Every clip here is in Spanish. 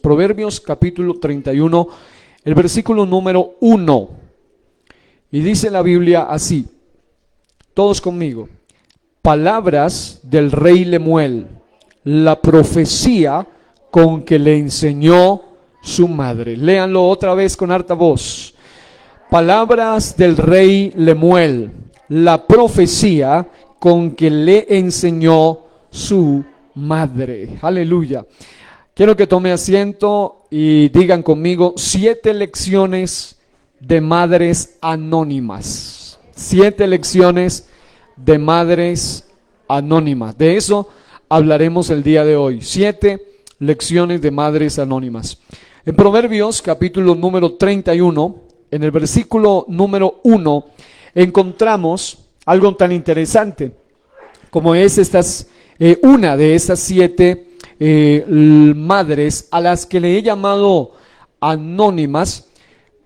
Proverbios capítulo 31, el versículo número 1. Y dice la Biblia así, todos conmigo: palabras del rey Lemuel, la profecía con que le enseñó su madre. Léanlo otra vez con harta voz. Palabras del rey Lemuel, la profecía con que le enseñó su madre. Aleluya. Quiero que tome asiento y digan conmigo 7 lecciones de madres anónimas. 7 lecciones de madres anónimas. De eso hablaremos el día de hoy. 7 lecciones de madres anónimas. En Proverbios capítulo número 31, en el versículo número 1, encontramos algo tan interesante como es una de estas 7 madres a las que le he llamado anónimas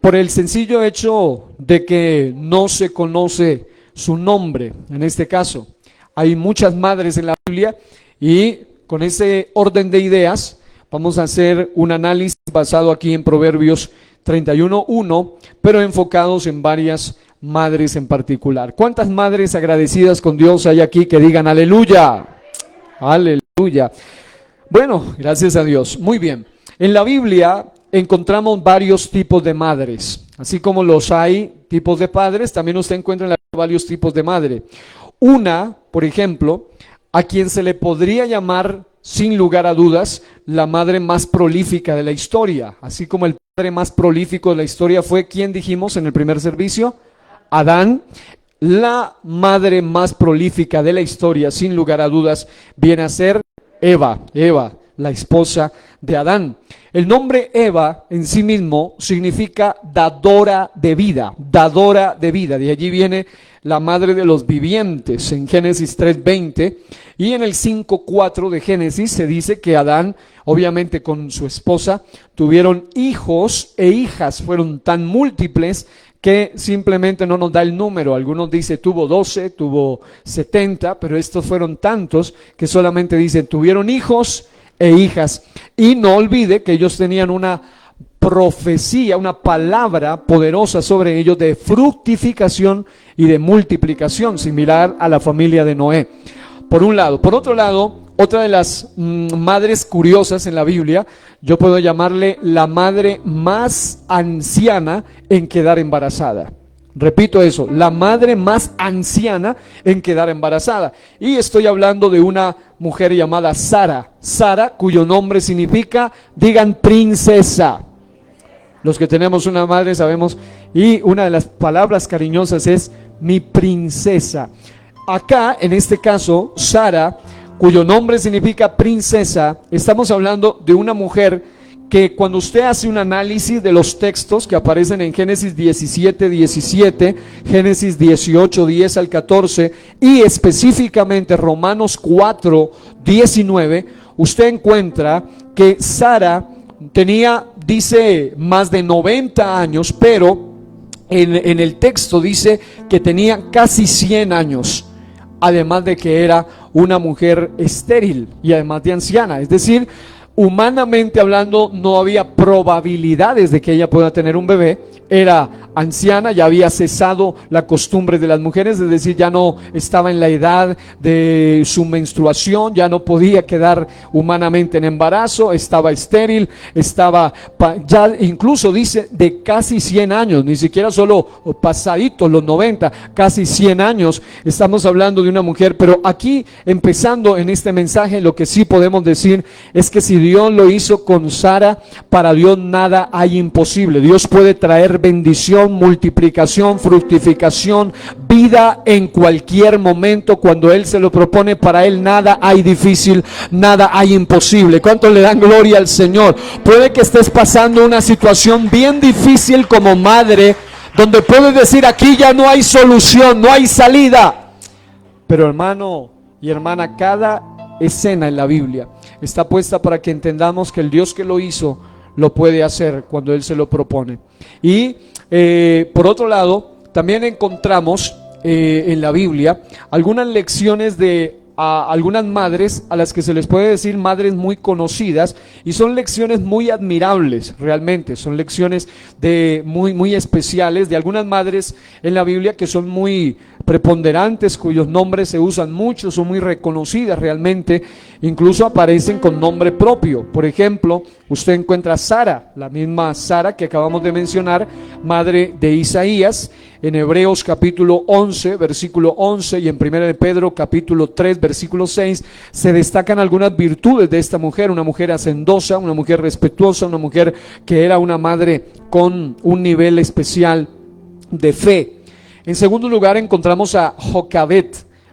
por el sencillo hecho de que no se conoce su nombre. En este caso, hay muchas madres en la Biblia y con ese orden de ideas vamos a hacer un análisis basado aquí en Proverbios 31:1, pero enfocados en varias madres en particular. ¿Cuántas madres agradecidas con Dios hay aquí que digan aleluya? Aleluya. Bueno, gracias a Dios. Muy bien. En la Biblia encontramos varios tipos de madres. Así como los hay tipos de padres, también usted encuentra en la Biblia varios tipos de madre. Una, por ejemplo, a quien se le podría llamar, sin lugar a dudas, la madre más prolífica de la historia. Así como el padre más prolífico de la historia fue, ¿quién dijimos en el primer servicio? Adán. La madre más prolífica de la historia, sin lugar a dudas, viene a ser Eva, la esposa de Adán. El nombre Eva en sí mismo significa dadora de vida, dadora de vida. De allí viene la madre de los vivientes en Génesis 3:20, y en el 5:4 de Génesis se dice que Adán, obviamente con su esposa, tuvieron hijos e hijas, fueron tan múltiples que simplemente no nos da el número. Algunos dicen tuvo 12, tuvo 70, pero estos fueron tantos que solamente dicen tuvieron hijos e hijas. Y no olvide que ellos tenían una profecía, una palabra poderosa sobre ellos de fructificación y de multiplicación, similar a la familia de Noé, por un lado. Por otro lado, otra de las madres curiosas en la Biblia, yo puedo llamarle la madre más anciana en quedar embarazada. Repito eso, la madre más anciana en quedar embarazada. Y estoy hablando de una mujer llamada Sara. Sara, cuyo nombre significa, digan, princesa. Los que tenemos una madre sabemos, y una de las palabras cariñosas es mi princesa. Acá, en este caso, Sara, cuyo nombre significa princesa, estamos hablando de una mujer que cuando usted hace un análisis de los textos que aparecen en Génesis 17:17, Génesis 18:10 al 14 y específicamente Romanos 4:19, usted encuentra que Sara tenía, dice, más de 90 años, pero en el texto dice que tenía casi 100 años, además de que era una mujer estéril y además de anciana. Es decir, humanamente hablando, no había probabilidades de que ella pueda tener un bebé. Era anciana, ya había cesado la costumbre de las mujeres, es decir, ya no estaba en la edad de su menstruación, ya no podía quedar humanamente en embarazo, estaba estéril, estaba ya incluso dice de casi 100 años, ni siquiera solo pasaditos los 90, casi 100 años. Estamos hablando de una mujer, pero aquí empezando en este mensaje, lo que sí podemos decir es que si Dios lo hizo con Sara, para Dios nada hay imposible. Dios puede traer bendición, multiplicación, fructificación, vida en cualquier momento cuando Él se lo propone. Para Él nada hay difícil, nada hay imposible. ¿Cuántos le dan gloria al Señor? Puede que estés pasando una situación bien difícil como madre, donde puedes decir aquí ya no hay solución, no hay salida. Pero hermano y hermana, cada escena en la Biblia está puesta para que entendamos que el Dios que lo hizo lo puede hacer cuando Él se lo propone. Y por otro lado, también encontramos en la Biblia algunas lecciones de a algunas madres a las que se les puede decir madres muy conocidas, y son lecciones muy admirables, realmente son lecciones de muy especiales de algunas madres en la Biblia que son muy preponderantes, cuyos nombres se usan mucho, son muy reconocidas realmente, incluso aparecen con nombre propio. Por ejemplo, usted encuentra a Sara, la misma Sara que acabamos de mencionar, madre de Isaías, en Hebreos capítulo 11, versículo 11, y en 1 de Pedro capítulo 3, versículo 6, se destacan algunas virtudes de esta mujer, una mujer hacendosa, una mujer respetuosa, una mujer que era una madre con un nivel especial de fe. En segundo lugar encontramos a Jocabed,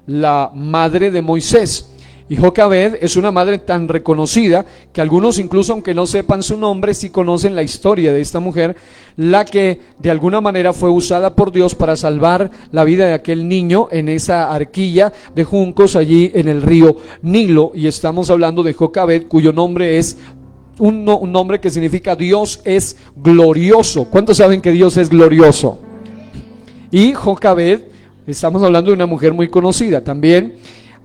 la madre de Moisés. Y Jocabed es una madre tan reconocida que algunos, incluso aunque no sepan su nombre, sí conocen la historia de esta mujer, la que de alguna manera fue usada por Dios para salvar la vida de aquel niño en esa arquilla de juncos allí en el río Nilo. Y estamos hablando de Jocabed, cuyo nombre es un nombre que significa Dios es glorioso. ¿Cuántos saben que Dios es glorioso? Y Jocabed, estamos hablando de una mujer muy conocida. También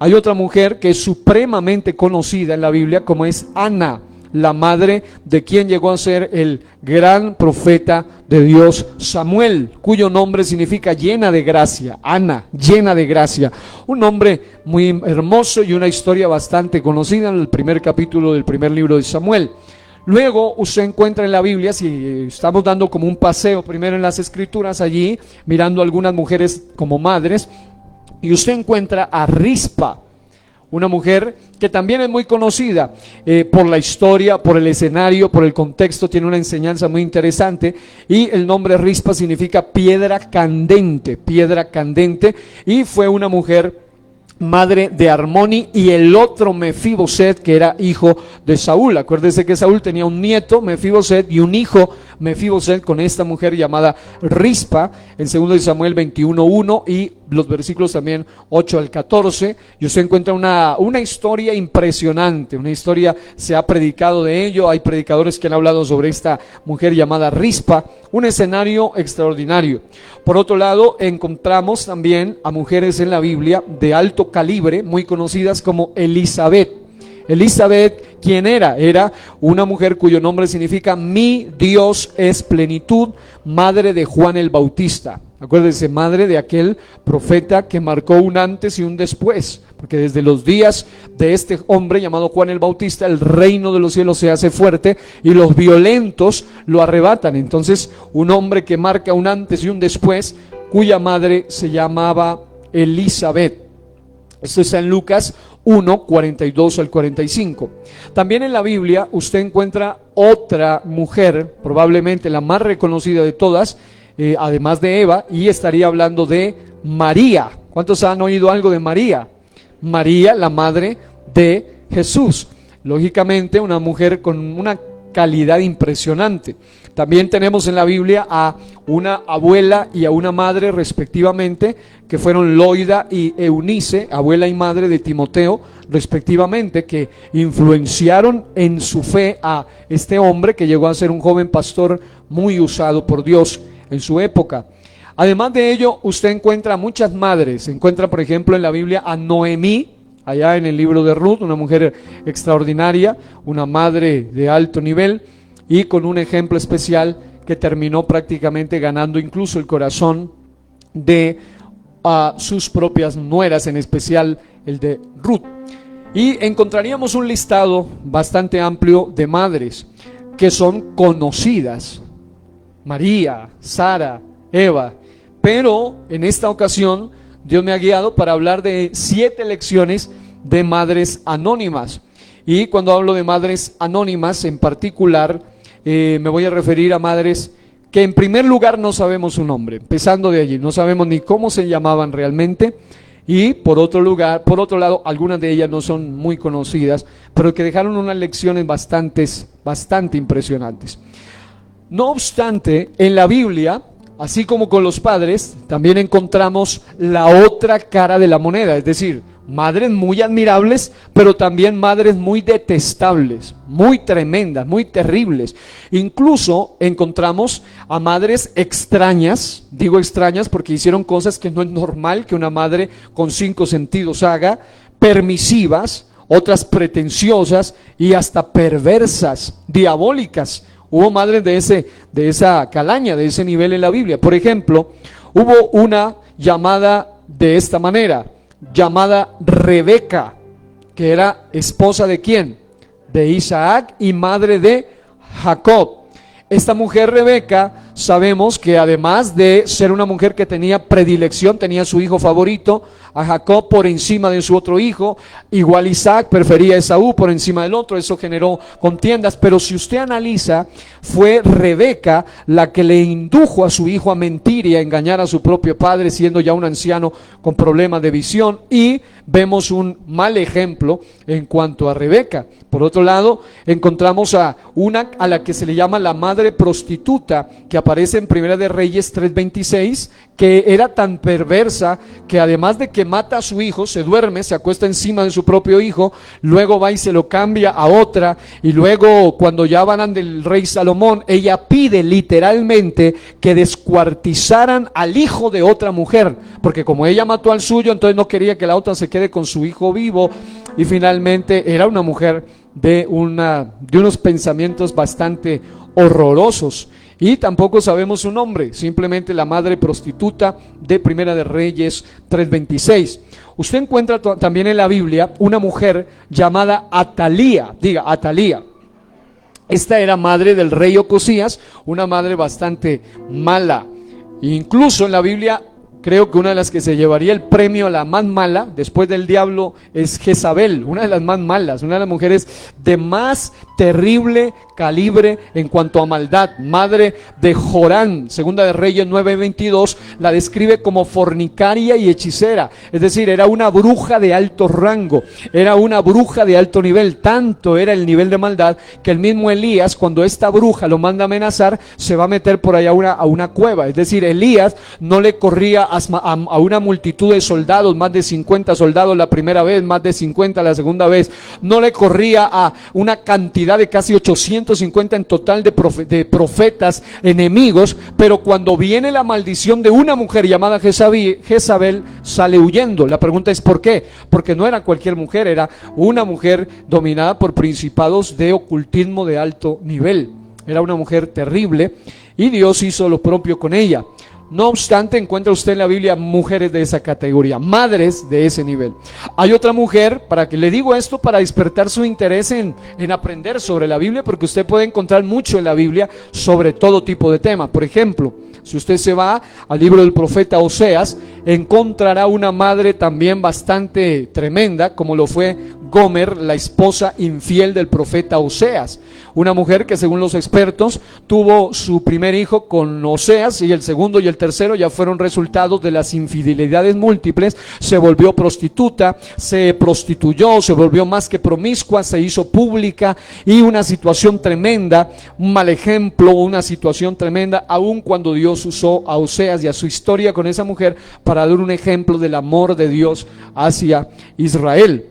hay otra mujer que es supremamente conocida en la Biblia, como es Ana, la madre de quien llegó a ser el gran profeta de Dios, Samuel, cuyo nombre significa llena de gracia. Ana, llena de gracia. Un nombre muy hermoso y una historia bastante conocida en el primer capítulo del primer libro de Samuel. Luego usted encuentra en la Biblia, si estamos dando como un paseo primero en las Escrituras allí, mirando algunas mujeres como madres, y usted encuentra a Rispa, una mujer que también es muy conocida por la historia, por el escenario, por el contexto, tiene una enseñanza muy interesante, y el nombre Rispa significa piedra candente, y fue una mujer madre de Armoni y el otro Mefiboset, que era hijo de Saúl. Acuérdese que Saúl tenía un nieto, Mefiboset, y un hijo, Mefiboset, con esta mujer llamada Rispa, en 2 Samuel 21:1 y los versículos también 8 al 14, y usted encuentra una historia impresionante, una historia, se ha predicado de ello, hay predicadores que han hablado sobre esta mujer llamada Rispa, un escenario extraordinario. Por otro lado, encontramos también a mujeres en la Biblia de alto calibre, muy conocidas como Elizabeth. Elizabeth, ¿quién era? Era una mujer cuyo nombre significa mi Dios es plenitud, madre de Juan el Bautista. Acuérdense, madre de aquel profeta que marcó un antes y un después, porque desde los días de este hombre llamado Juan el Bautista, el reino de los cielos se hace fuerte y los violentos lo arrebatan. Entonces, un hombre que marca un antes y un después, cuya madre se llamaba Elizabeth. Esto está en Lucas 1, 42 al 45. También en la Biblia usted encuentra otra mujer, probablemente la más reconocida de todas, además de Eva, y estaría hablando de María. ¿Cuántos han oído algo de María? María, la madre de Jesús. Lógicamente, una mujer con una calidad impresionante. También tenemos en la Biblia a una abuela y a una madre respectivamente, que fueron Loida y Eunice, abuela y madre de Timoteo respectivamente, que influenciaron en su fe a este hombre que llegó a ser un joven pastor muy usado por Dios en su época. Además de ello, usted encuentra muchas madres. Encuentra, por ejemplo, en la Biblia a Noemí, allá en el libro de Ruth, una mujer extraordinaria, una madre de alto nivel y con un ejemplo especial que terminó prácticamente ganando incluso el corazón de sus propias nueras, en especial el de Ruth. Y encontraríamos un listado bastante amplio de madres que son conocidas: María, Sara, Eva. Pero en esta ocasión Dios me ha guiado para hablar de 7 lecciones de madres anónimas. Y cuando hablo de madres anónimas en particular, me voy a referir a madres que en primer lugar no sabemos su nombre, empezando de allí, no sabemos ni cómo se llamaban realmente, y por otro lado, algunas de ellas no son muy conocidas, pero que dejaron unas lecciones bastante impresionantes. No obstante, en la Biblia, así como con los padres, también encontramos la otra cara de la moneda, es decir, madres muy admirables, pero también madres muy detestables, muy tremendas, muy terribles. Incluso encontramos a madres extrañas, digo extrañas porque hicieron cosas que no es normal que una madre con 5 sentidos haga, permisivas, otras pretenciosas y hasta perversas, diabólicas. Hubo madres de esa calaña, de ese nivel en la Biblia. Por ejemplo, hubo una llamada de esta manera, llamada Rebeca, que era esposa ¿de quién? De Isaac y madre de Jacob. Esta mujer Rebeca, sabemos que además de ser una mujer que tenía predilección, tenía su hijo favorito, a Jacob por encima de su otro hijo, igual Isaac prefería a Esaú por encima del otro, eso generó contiendas, pero si usted analiza, fue Rebeca la que le indujo a su hijo a mentir y a engañar a su propio padre, siendo ya un anciano con problemas de visión, y vemos un mal ejemplo en cuanto a Rebeca. Por otro lado, encontramos a una a la que se le llama la madre prostituta, que aparece en Primera de Reyes 3:26, que era tan perversa que además de que mata a su hijo, se duerme, se acuesta encima de su propio hijo, luego va y se lo cambia a otra, y luego cuando ya van del rey Salomón, ella pide literalmente que descuartizaran al hijo de otra mujer, porque como ella mató al suyo, entonces no quería que la otra se quede con su hijo vivo, y finalmente era una mujer de unos pensamientos bastante horrorosos. Y tampoco sabemos su nombre, simplemente la madre prostituta de Primera de Reyes 3:26. Usted encuentra también en la Biblia una mujer llamada Atalía, diga Atalía. Esta era madre del rey Ocosías, una madre bastante mala. Incluso en la Biblia, creo que una de las que se llevaría el premio a la más mala, después del diablo, es Jezabel, una de las más malas, una de las mujeres de más terrible calibre en cuanto a maldad. Madre de Jorán, Segunda de Reyes 9:22, la describe como fornicaria y hechicera, es decir, era una bruja de alto rango, era una bruja de alto nivel, tanto era el nivel de maldad que el mismo Elías, cuando esta bruja lo manda a amenazar, se va a meter por allá a una cueva. Es decir, Elías no le corría a una multitud de soldados, más de 50 soldados la primera vez, más de 50 la segunda vez, no le corría a una cantidad de casi 850 en total de profetas enemigos, pero cuando viene la maldición de una mujer llamada Jezabel, sale huyendo. La pregunta es ¿por qué? Porque no era cualquier mujer, era una mujer dominada por principados de ocultismo de alto nivel. Era una mujer terrible y Dios hizo lo propio con ella. No obstante, encuentra usted en la Biblia mujeres de esa categoría, madres de ese nivel. Hay otra mujer, para que le digo esto, para despertar su interés en aprender sobre la Biblia, porque usted puede encontrar mucho en la Biblia sobre todo tipo de temas. Por ejemplo, si usted se va al libro del profeta Oseas, encontrará una madre también bastante tremenda, como lo fue Gomer, la esposa infiel del profeta Oseas. Una mujer que, según los expertos, tuvo su primer hijo con Oseas, y el segundo y el tercero ya fueron resultados de las infidelidades múltiples. Se volvió prostituta, se prostituyó, se volvió más que promiscua, se hizo pública, y una situación tremenda, un mal ejemplo, una situación tremenda, aun cuando Dios usó a Oseas y a su historia con esa mujer para dar un ejemplo del amor de Dios hacia Israel.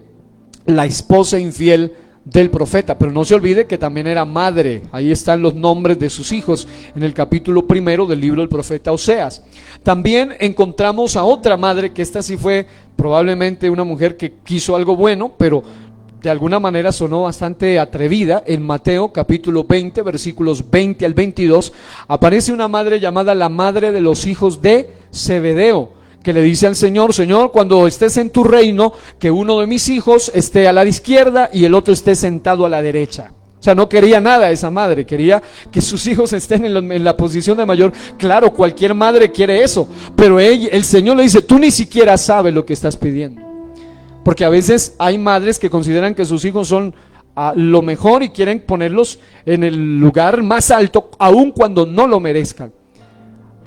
La esposa infiel del profeta, pero no se olvide que también era madre. Ahí están los nombres de sus hijos en el capítulo 1 del libro del profeta Oseas. También encontramos a otra madre, que esta sí fue probablemente una mujer que quiso algo bueno, pero de alguna manera sonó bastante atrevida. En Mateo capítulo 20, versículos 20 al 22, aparece una madre llamada la madre de los hijos de Zebedeo, que le dice al Señor: Señor, cuando estés en tu reino, que uno de mis hijos esté a la izquierda y el otro esté sentado a la derecha. O sea, no quería nada esa madre, quería que sus hijos estén en la posición de mayor. Claro, cualquier madre quiere eso, pero el Señor le dice: tú ni siquiera sabes lo que estás pidiendo. Porque a veces hay madres que consideran que sus hijos son lo mejor y quieren ponerlos en el lugar más alto, aun cuando no lo merezcan.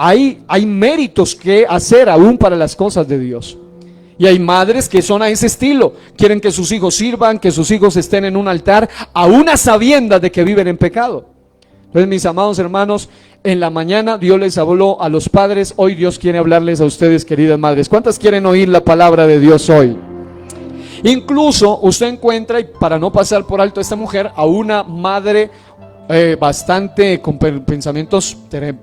Hay méritos que hacer aún para las cosas de Dios. Y hay madres que son a ese estilo, quieren que sus hijos sirvan, que sus hijos estén en un altar, aún a sabiendas de que viven en pecado. Entonces, mis amados hermanos, en la mañana Dios les habló a los padres, hoy Dios quiere hablarles a ustedes, queridas madres. ¿Cuántas quieren oír la palabra de Dios hoy? Incluso usted encuentra, y para no pasar por alto a esta mujer, a una madre bastante con pensamientos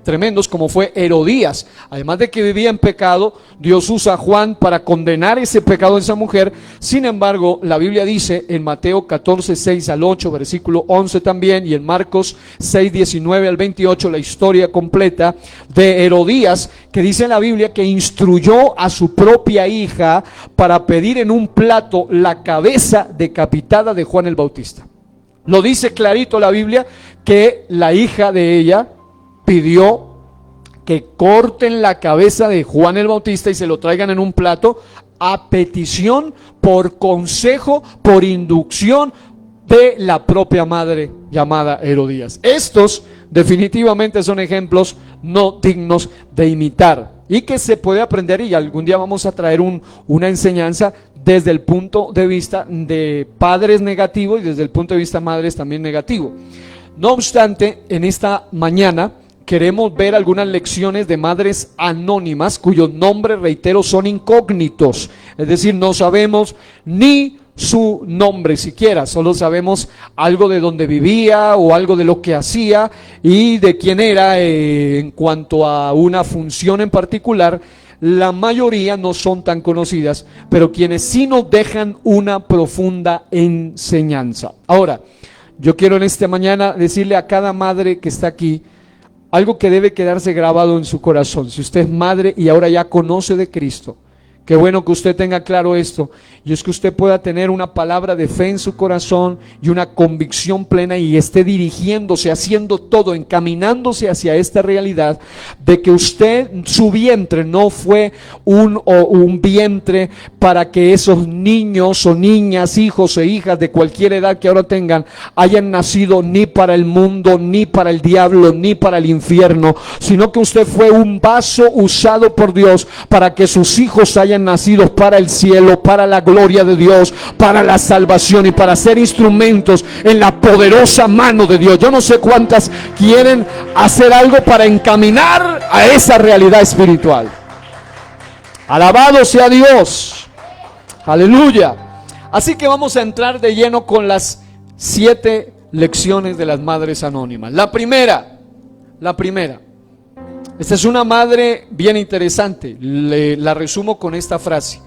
tremendos, como fue Herodías. Además de que vivía en pecado, Dios usa a Juan para condenar ese pecado de esa mujer. Sin embargo, la Biblia dice en Mateo 14, 6 al 8, versículo 11 también, y en Marcos 6, 19 al 28, la historia completa de Herodías, que dice la Biblia que instruyó a su propia hija para pedir en un plato la cabeza decapitada de Juan el Bautista. Lo dice clarito la Biblia, que la hija de ella pidió que corten la cabeza de Juan el Bautista y se lo traigan en un plato a petición, por consejo, por inducción de la propia madre llamada Herodías. Estos definitivamente son ejemplos no dignos de imitar y que se puede aprender, y algún día vamos a traer una enseñanza desde el punto de vista de padres negativo y desde el punto de vista madres también negativo. No obstante, en esta mañana queremos ver algunas lecciones de madres anónimas cuyos nombres, reitero, son incógnitos. Es decir, no sabemos ni su nombre siquiera, solo sabemos algo de dónde vivía o algo de lo que hacía y de quién era en cuanto a una función en particular. La mayoría no son tan conocidas, pero quienes sí nos dejan una profunda enseñanza. Ahora, yo quiero en esta mañana decirle a cada madre que está aquí algo que debe quedarse grabado en su corazón. Si usted es madre y ahora ya conoce de Cristo, qué bueno que usted tenga claro esto, y es que usted pueda tener una palabra de fe en su corazón y una convicción plena y esté dirigiéndose, haciendo todo, encaminándose hacia esta realidad de que usted, su vientre no fue un vientre para que esos niños o niñas, hijos e hijas de cualquier edad que ahora tengan, hayan nacido ni para el mundo, ni para el diablo, ni para el infierno, sino que usted fue un vaso usado por Dios para que sus hijos hayan nacido para el cielo, para la gloria de Dios, para la salvación y para ser instrumentos en la poderosa mano de Dios. Yo no sé cuántas quieren hacer algo para encaminar a esa realidad espiritual. Alabado sea Dios. Aleluya. Así que vamos a entrar de lleno con las 7 lecciones de las madres anónimas. La primera. Esta es una madre bien interesante, la resumo con esta frase: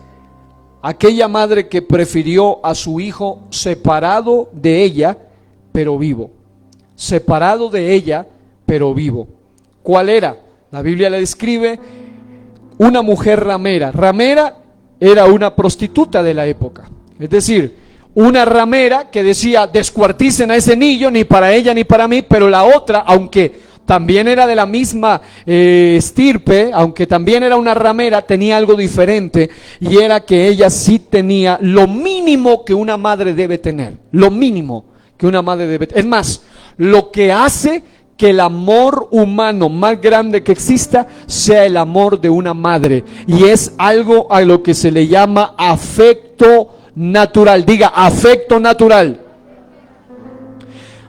aquella madre que prefirió a su hijo separado de ella, pero vivo. Separado de ella, pero vivo. ¿Cuál era? La Biblia le describe una mujer ramera. Ramera era una prostituta de la época, es decir, una ramera que decía: descuarticen a ese niño, ni para ella ni para mí. Pero la otra, aunque también era de la misma estirpe, aunque también era una ramera, tenía algo diferente, y era que ella sí tenía lo mínimo que una madre debe tener, lo mínimo que una madre debe tener. Es más, lo que hace que el amor humano más grande que exista sea el amor de una madre, y es algo a lo que se le llama afecto natural. Diga, afecto natural.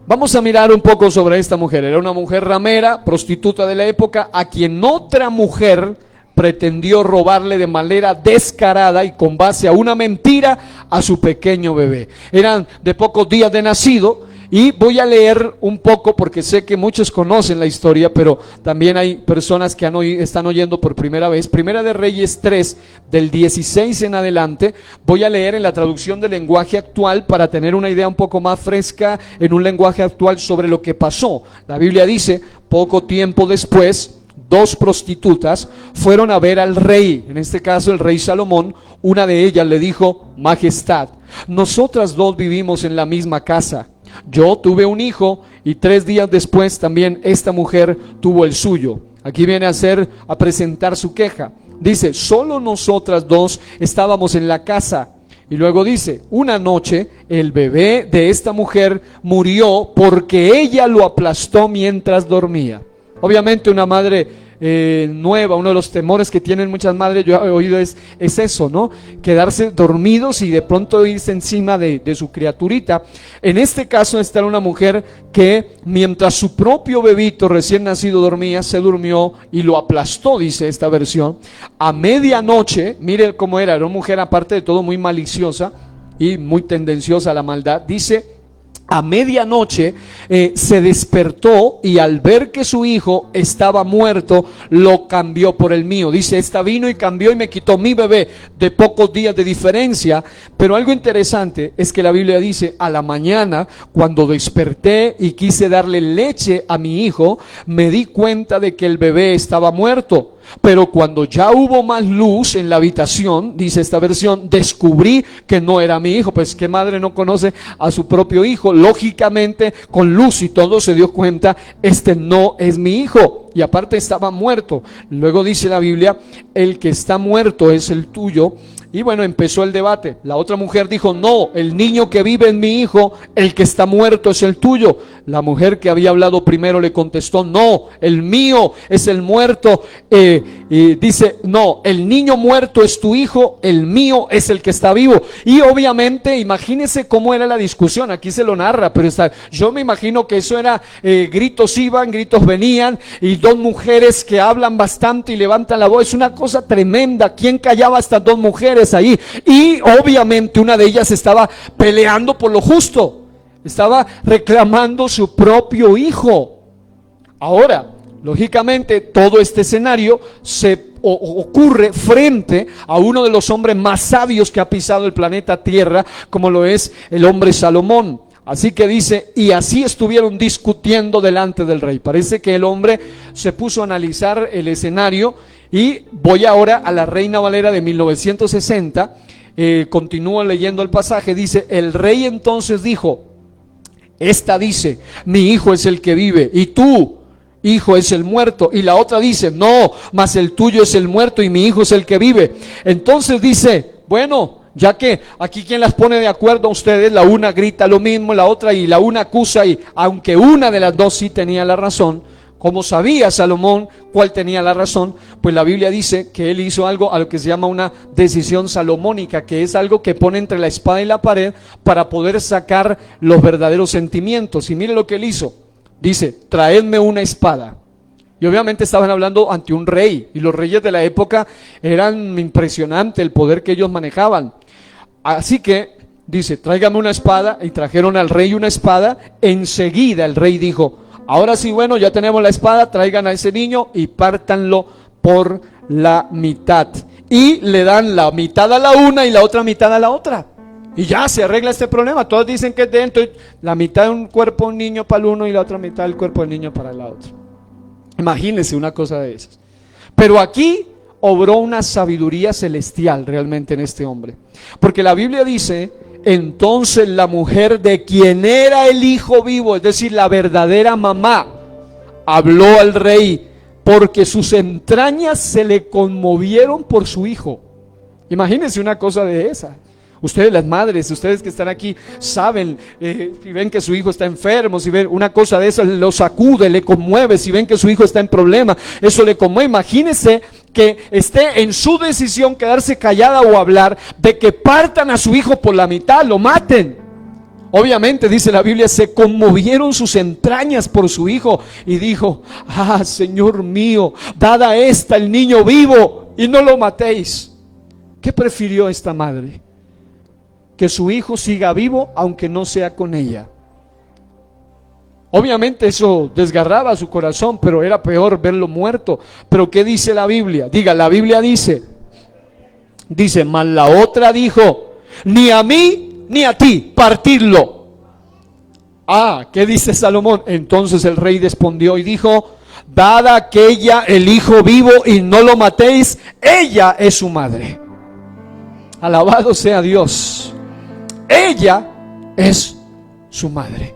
Vamos a mirar un poco sobre esta mujer. Era una mujer ramera, prostituta de la época, a quien otra mujer pretendió robarle de manera descarada y con base a una mentira a su pequeño bebé. Eran de pocos días de nacido. Y voy a leer un poco porque sé que muchos conocen la historia, pero también hay personas que están oyendo por primera vez. Primera de Reyes 3, del 16 en adelante. Voy a leer en la traducción del lenguaje actual para tener una idea un poco más fresca en un lenguaje actual sobre lo que pasó. La Biblia dice: poco tiempo después, 2 prostitutas fueron a ver al rey, en este caso el rey Salomón. Una de ellas le dijo: Majestad, nosotras 2 vivimos en la misma casa. Yo tuve un hijo y 3 días después también esta mujer tuvo el suyo. Aquí viene a presentar su queja. Dice: solo nosotras 2 estábamos en la casa. Y luego dice: una noche el bebé de esta mujer murió porque ella lo aplastó mientras dormía. Obviamente una madre nueva, uno de los temores que tienen muchas madres, yo he oído es eso, ¿no? Quedarse dormidos y de pronto irse encima de su criaturita. En este caso esta era una mujer que mientras su propio bebito recién nacido dormía, se durmió y lo aplastó, dice esta versión. A medianoche, mire cómo era una mujer aparte de todo muy maliciosa y muy tendenciosa a la maldad. Dice: a medianoche se despertó y al ver que su hijo estaba muerto, lo cambió por el mío. Dice, esta vino y cambió y me quitó mi bebé, de pocos días de diferencia. Pero algo interesante es que la Biblia dice, a la mañana, cuando desperté y quise darle leche a mi hijo, me di cuenta de que el bebé estaba muerto. Pero cuando ya hubo más luz en la habitación, dice esta versión, descubrí que no era mi hijo. Pues qué madre no conoce a su propio hijo. Lógicamente, con luz y todo se dio cuenta, este no es mi hijo. Y aparte estaba muerto. Luego dice la Biblia, el que está muerto es el tuyo. Y bueno, empezó el debate. La otra mujer dijo, no, el niño que vive en mi hijo, el que está muerto es el tuyo. La mujer que había hablado primero le contestó, no, el mío es el muerto. Y dice, no, el niño muerto es tu hijo, el mío es el que está vivo. Y obviamente, imagínense cómo era la discusión. Aquí se lo narra, pero yo me imagino que eso era, gritos iban, gritos venían, y dos mujeres que hablan bastante y levantan la voz. Es una cosa tremenda. ¿Quién callaba a estas dos mujeres ahí? Y obviamente una de ellas estaba peleando por lo justo. Estaba reclamando su propio hijo. Ahora, lógicamente, todo este escenario ocurre frente a uno de los hombres más sabios que ha pisado el planeta Tierra, como lo es el hombre Salomón. Así que dice, y así estuvieron discutiendo delante del rey. Parece que el hombre se puso a analizar el escenario. Y voy ahora a la Reina Valera de 1960. Continúo leyendo el pasaje. Dice, el rey entonces dijo, esta dice, mi hijo es el que vive, y tú, hijo, es el muerto. Y la otra dice, no, mas el tuyo es el muerto y mi hijo es el que vive. Entonces dice, bueno, ya que aquí quien las pone de acuerdo a ustedes, la una grita lo mismo, la otra, y la una acusa, y aunque una de las dos sí tenía la razón, como sabía Salomón cuál tenía la razón, pues la Biblia dice que él hizo algo a lo que se llama una decisión salomónica, que es algo que pone entre la espada y la pared para poder sacar los verdaderos sentimientos. Y mire lo que él hizo. Dice, traedme una espada. Y obviamente estaban hablando ante un rey, y los reyes de la época eran impresionante el poder que ellos manejaban. Así que dice, tráigame una espada, y trajeron al rey una espada. Enseguida el rey dijo, ahora sí, bueno, ya tenemos la espada, traigan a ese niño y pártanlo por la mitad. Y le dan la mitad a la una y la otra mitad a la otra. Y ya se arregla este problema. Todos dicen que es dentro, la mitad de un cuerpo de un niño para el uno y la otra mitad del cuerpo del niño para la otra. Imagínense una cosa de esas. Pero aquí obró una sabiduría celestial realmente en este hombre. Porque la Biblia dice, entonces la mujer de quien era el hijo vivo, es decir, la verdadera mamá, habló al rey porque sus entrañas se le conmovieron por su hijo. Imagínense una cosa de esa. Ustedes, las madres, ustedes que están aquí, saben, si ven que su hijo está enfermo, si ven una cosa de esa, lo sacude, le conmueve. Si ven que su hijo está en problema, eso le conmueve. Imagínense que esté en su decisión quedarse callada o hablar de que partan a su hijo por la mitad, lo maten. Obviamente, dice la Biblia, se conmovieron sus entrañas por su hijo y dijo, ah, Señor mío, dad a esta el niño vivo y no lo matéis. ¿Qué prefirió esta madre? Que su hijo siga vivo aunque no sea con ella. Obviamente eso desgarraba su corazón, pero era peor verlo muerto. Pero ¿qué dice la Biblia? Diga, la Biblia dice, mas la otra dijo, ni a mí ni a ti, partidlo. Ah, ¿qué dice Salomón? Entonces el rey respondió y dijo, dad a aquella el hijo vivo y no lo matéis, ella es su madre. Alabado sea Dios. Ella es su madre.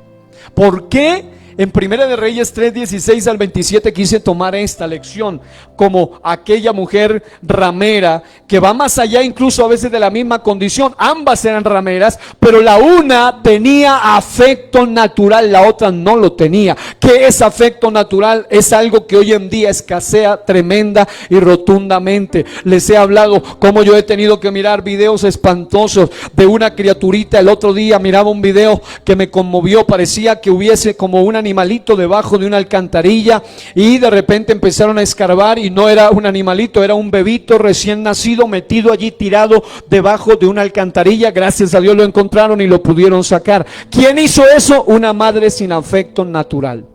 ¿Por qué? En Primera de Reyes 3:16 al 27 quise tomar esta lección como aquella mujer ramera que va más allá incluso a veces de la misma condición. Ambas eran rameras, pero la una tenía afecto natural, la otra no lo tenía. ¿Qué es afecto natural? Es algo que hoy en día escasea tremenda y rotundamente. Les he hablado cómo yo he tenido que mirar videos espantosos de una criaturita. El otro día miraba un video que me conmovió, parecía que hubiese como una animalito debajo de una alcantarilla y de repente empezaron a escarbar y no era un animalito, era un bebito recién nacido metido allí tirado debajo de una alcantarilla. Gracias a Dios lo encontraron y lo pudieron sacar. ¿Quién hizo eso? Una madre sin afecto natural.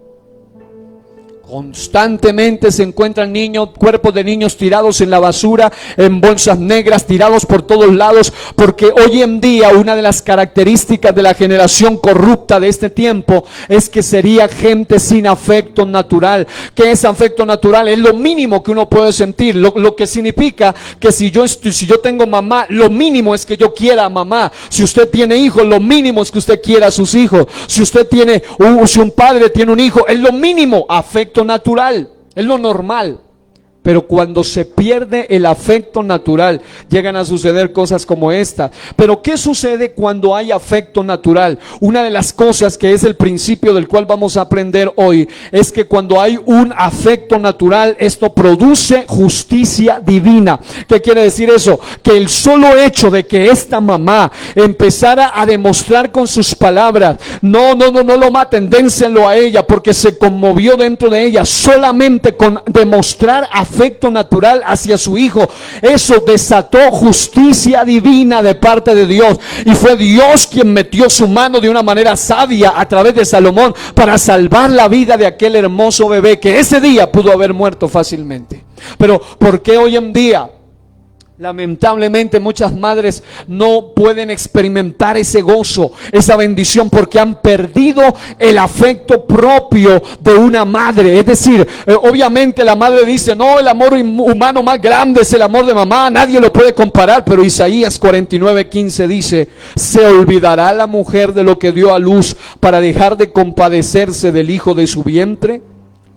Constantemente se encuentran niños, cuerpos de niños tirados en la basura, en bolsas negras, tirados por todos lados, porque hoy en día una de las características de la generación corrupta de este tiempo es que sería gente sin afecto natural. ¿Qué es afecto natural? Es lo mínimo que uno puede sentir, lo que significa que si yo tengo mamá, lo mínimo es que yo quiera a mamá. Si usted tiene hijos, lo mínimo es que usted quiera a sus hijos. Si un padre tiene un hijo, es lo mínimo, afecto natural, es lo normal. Pero cuando se pierde el afecto natural, llegan a suceder cosas como esta. Pero ¿qué sucede cuando hay afecto natural? Una de las cosas que es el principio del cual vamos a aprender hoy, es que cuando hay un afecto natural, esto produce justicia divina. ¿Qué quiere decir eso? Que el solo hecho de que esta mamá empezara a demostrar con sus palabras, no lo maten, dénselo a ella, porque se conmovió dentro de ella, solamente con demostrar afecto natural hacia su hijo, eso desató justicia divina de parte de Dios, y fue Dios quien metió su mano de una manera sabia a través de Salomón para salvar la vida de aquel hermoso bebé que ese día pudo haber muerto fácilmente. Pero ¿por qué hoy en día? Lamentablemente muchas madres no pueden experimentar ese gozo, esa bendición, porque han perdido el afecto propio de una madre. Es decir, obviamente la madre dice, no, el amor humano más grande es el amor de mamá, nadie lo puede comparar. Pero Isaías 49:15 dice, ¿se olvidará la mujer de lo que dio a luz para dejar de compadecerse del hijo de su vientre?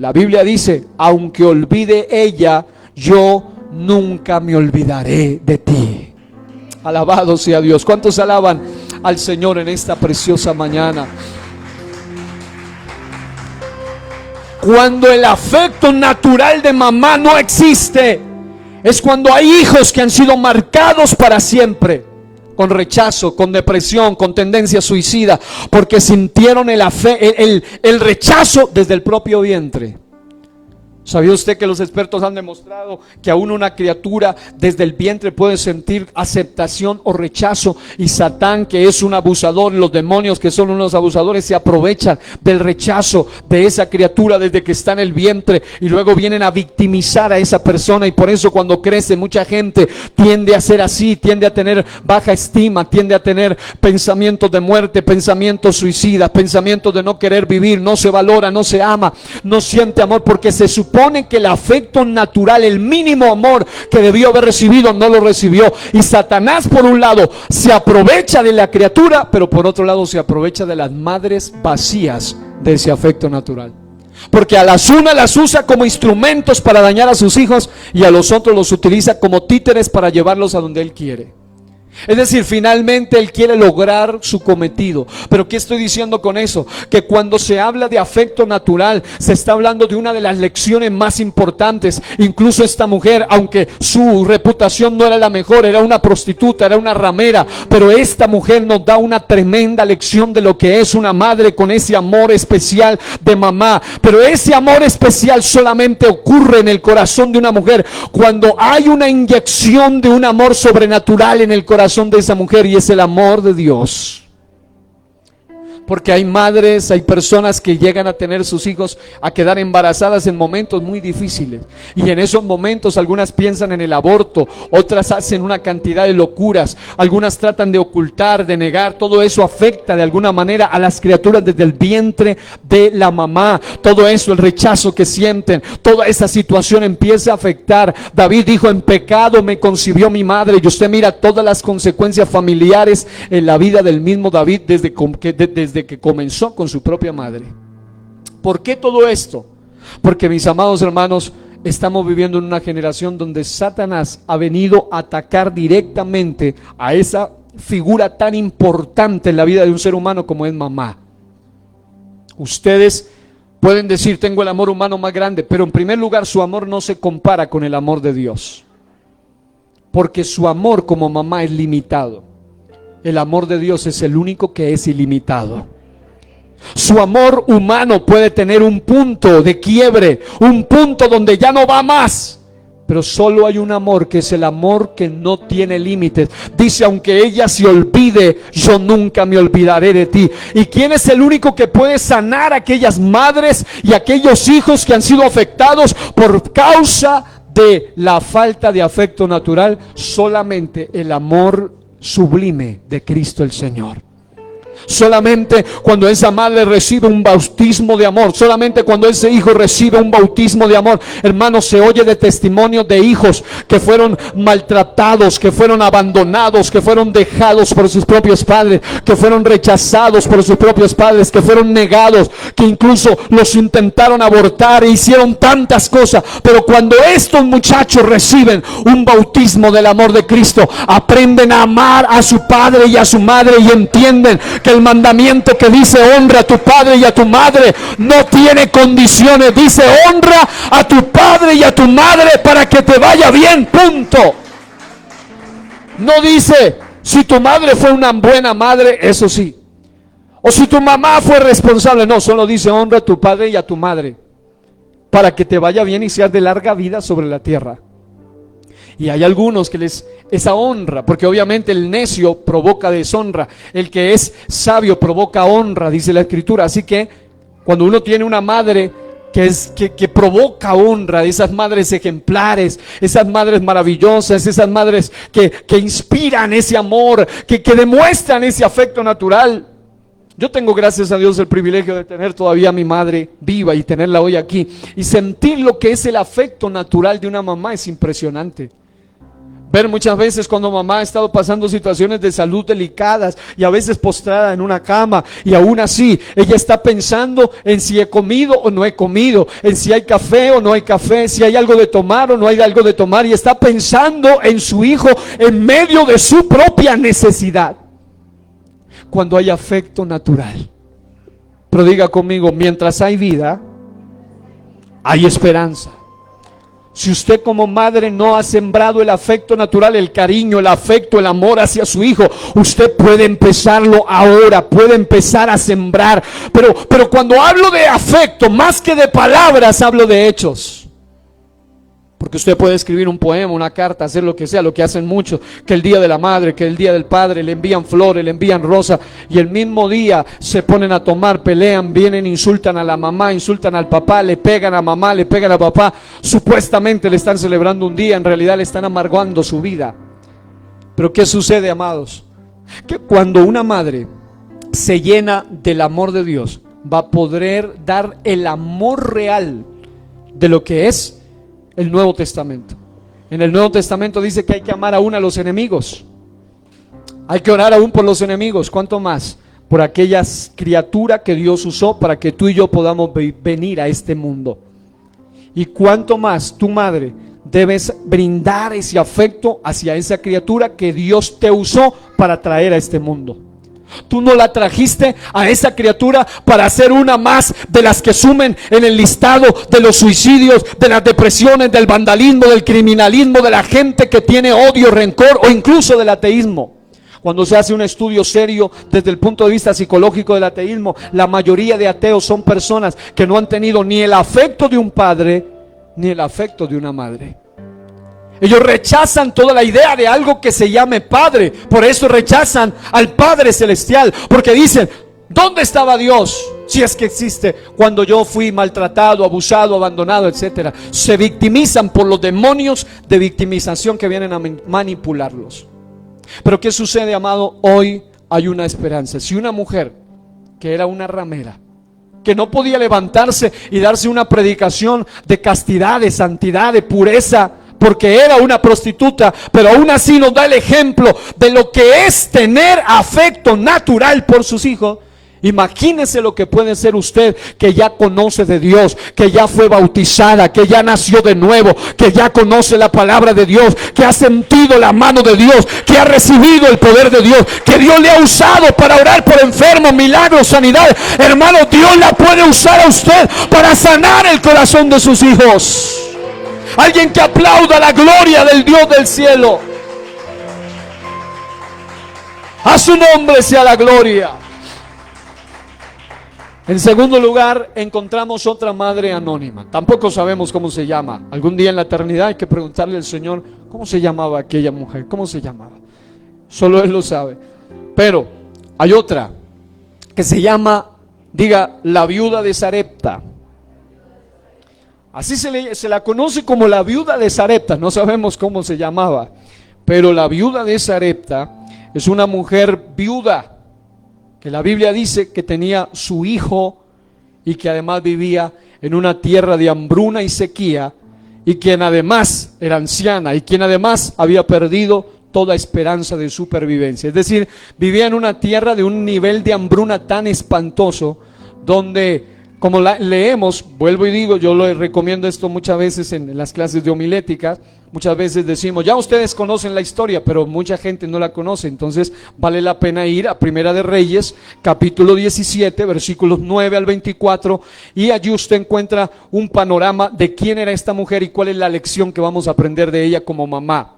La Biblia dice, aunque olvide ella, yo nunca me olvidaré de ti. Alabado sea Dios. ¿Cuántos alaban al Señor en esta preciosa mañana? Cuando el afecto natural de mamá no existe, es cuando hay hijos que han sido marcados para siempre, con rechazo, con depresión, con tendencia suicida, porque sintieron el rechazo desde el propio vientre. ¿Sabía usted que los expertos han demostrado que aún una criatura desde el vientre puede sentir aceptación o rechazo? Y Satán, que es un abusador, los demonios que son unos abusadores, se aprovechan del rechazo de esa criatura desde que está en el vientre, y luego vienen a victimizar a esa persona. Y por eso cuando crece, mucha gente tiende a ser así, tiende a tener baja estima, tiende a tener pensamientos de muerte, pensamientos suicidas, pensamientos de no querer vivir, no se valora, no se ama, no siente amor, porque se supone que el afecto natural, el mínimo amor que debió haber recibido, no lo recibió. Y Satanás, por un lado, se aprovecha de la criatura, pero por otro lado se aprovecha de las madres vacías de ese afecto natural, porque a las unas las usa como instrumentos para dañar a sus hijos, y a los otros los utiliza como títeres para llevarlos a donde él quiere. Es decir, finalmente él quiere lograr su cometido. Pero ¿qué estoy diciendo con eso? Que cuando se habla de afecto natural, se está hablando de una de las lecciones más importantes. Incluso esta mujer, aunque su reputación no era la mejor, era una prostituta, era una ramera, pero esta mujer nos da una tremenda lección de lo que es una madre con ese amor especial de mamá. Pero ese amor especial solamente ocurre en el corazón de una mujer cuando hay una inyección de un amor sobrenatural en el corazón de esa mujer, y es el amor de Dios. Porque hay madres, hay personas que llegan a tener sus hijos, a quedar embarazadas en momentos muy difíciles, y en esos momentos algunas piensan en el aborto, otras hacen una cantidad de locuras, algunas tratan de ocultar, de negar. Todo eso afecta de alguna manera a las criaturas desde el vientre de la mamá. Todo eso, el rechazo que sienten, toda esa situación empieza a afectar. David dijo, en pecado me concibió mi madre. Y usted mira todas las consecuencias familiares en la vida del mismo David desde que comenzó con su propia madre. ¿Por qué todo esto? Porque, mis amados hermanos, estamos viviendo en una generación donde Satanás ha venido a atacar directamente a esa figura tan importante en la vida de un ser humano como es mamá. Ustedes pueden decir, tengo el amor humano más grande, pero en primer lugar su amor no se compara con el amor de Dios, porque su amor como mamá es limitado. El amor de Dios es el único que es ilimitado. Su amor humano puede tener un punto de quiebre, un punto donde ya no va más. Pero solo hay un amor, que es el amor que no tiene límites. Dice, aunque ella se olvide, yo nunca me olvidaré de ti. ¿Y quién es el único que puede sanar a aquellas madres y aquellos hijos que han sido afectados por causa de la falta de afecto natural? Solamente el amor sublime de Cristo el Señor. Solamente cuando esa madre recibe un bautismo de amor, solamente cuando ese hijo recibe un bautismo de amor, hermano, se oye de testimonios de hijos que fueron maltratados, que fueron abandonados, que fueron dejados por sus propios padres, que fueron rechazados por sus propios padres, que fueron negados, que incluso los intentaron abortar e hicieron tantas cosas. Pero cuando estos muchachos reciben un bautismo del amor de Cristo, aprenden a amar a su padre y a su madre y entienden que el mandamiento que dice honra a tu padre y a tu madre no tiene condiciones. Dice honra a tu padre y a tu madre para que te vaya bien, punto. No dice si tu madre fue una buena madre, eso sí, o si tu mamá fue responsable. No, solo dice honra a tu padre y a tu madre para que te vaya bien y seas de larga vida sobre la tierra. Y hay algunos que les esa honra, porque obviamente el necio provoca deshonra, el que es sabio provoca honra, dice la Escritura. Así que cuando uno tiene una madre que provoca honra, esas madres ejemplares, esas madres maravillosas, esas madres que inspiran ese amor, que demuestran ese afecto natural. Yo tengo, gracias a Dios, el privilegio de tener todavía a mi madre viva y tenerla hoy aquí, y sentir lo que es el afecto natural de una mamá es impresionante. Ver muchas veces cuando mamá ha estado pasando situaciones de salud delicadas y a veces postrada en una cama, y aún así ella está pensando en si he comido o no he comido, en si hay café o no hay café, si hay algo de tomar o no hay algo de tomar, y está pensando en su hijo en medio de su propia necesidad. Cuando hay afecto natural. Pero diga conmigo, mientras hay vida, hay esperanza. Si usted como madre no ha sembrado el afecto natural, el cariño, el afecto, el amor hacia su hijo, usted puede empezarlo ahora, puede empezar a sembrar. Pero cuando hablo de afecto, más que de palabras, hablo de hechos. Porque usted puede escribir un poema, una carta, hacer lo que sea, lo que hacen muchos, que el día de la madre, que el día del padre, le envían flores, le envían rosas, y el mismo día se ponen a tomar, pelean, vienen, insultan a la mamá, insultan al papá, le pegan a mamá, le pegan a papá. Supuestamente le están celebrando un día, en realidad le están amargando su vida. Pero ¿qué sucede, amados? Que cuando una madre se llena del amor de Dios, va a poder dar el amor real de lo que es el Nuevo Testamento. En el Nuevo Testamento dice que hay que amar aún a los enemigos. Hay que orar aún por los enemigos. ¿Cuánto más? Por aquellas criaturas que Dios usó para que tú y yo podamos venir a este mundo. Y cuánto más tu madre debes brindar ese afecto hacia esa criatura que Dios te usó para traer a este mundo. Tú no la trajiste a esa criatura para ser una más de las que sumen en el listado de los suicidios, de las depresiones, del vandalismo, del criminalismo, de la gente que tiene odio, rencor o incluso del ateísmo. Cuando se hace un estudio serio desde el punto de vista psicológico del ateísmo, la mayoría de ateos son personas que no han tenido ni el afecto de un padre ni el afecto de una madre. Ellos rechazan toda la idea de algo que se llame Padre. Por eso rechazan al Padre Celestial, porque dicen, ¿dónde estaba Dios? Si es que existe, cuando yo fui maltratado, abusado, abandonado, etcétera. Se victimizan por los demonios de victimización que vienen a manipularlos. Pero ¿qué sucede, amado? Hoy hay una esperanza. Si una mujer que era una ramera, que no podía levantarse y darse una predicación de castidad, de santidad, de pureza, porque era una prostituta, pero aún así nos da el ejemplo de lo que es tener afecto natural por sus hijos. Imagínese lo que puede ser usted, que ya conoce de Dios, que ya fue bautizada, que ya nació de nuevo, que ya conoce la palabra de Dios, que ha sentido la mano de Dios, que ha recibido el poder de Dios, que Dios le ha usado para orar por enfermos, milagros, sanidad. Hermano, Dios la puede usar a usted para sanar el corazón de sus hijos. Alguien que aplauda la gloria del Dios del cielo. A su nombre sea la gloria. En segundo lugar, encontramos otra madre anónima. Tampoco sabemos cómo se llama. Algún día en la eternidad hay que preguntarle al Señor cómo se llamaba aquella mujer, cómo se llamaba. Solo Él lo sabe. Pero hay otra que se llama, diga, la viuda de Sarepta. Así se la conoce como la viuda de Sarepta. No sabemos cómo se llamaba, pero la viuda de Sarepta es una mujer viuda que la Biblia dice que tenía su hijo y que además vivía en una tierra de hambruna y sequía, y quien además era anciana y quien además había perdido toda esperanza de supervivencia. Es decir, vivía en una tierra de un nivel de hambruna tan espantoso, donde, como leemos, vuelvo y digo, yo lo recomiendo esto muchas veces en las clases de homilética. Muchas veces decimos, ya ustedes conocen la historia, pero mucha gente no la conoce. Entonces vale la pena ir a Primera de Reyes, capítulo 17, versículos 9 al 24, y allí usted encuentra un panorama de quién era esta mujer y cuál es la lección que vamos a aprender de ella como mamá.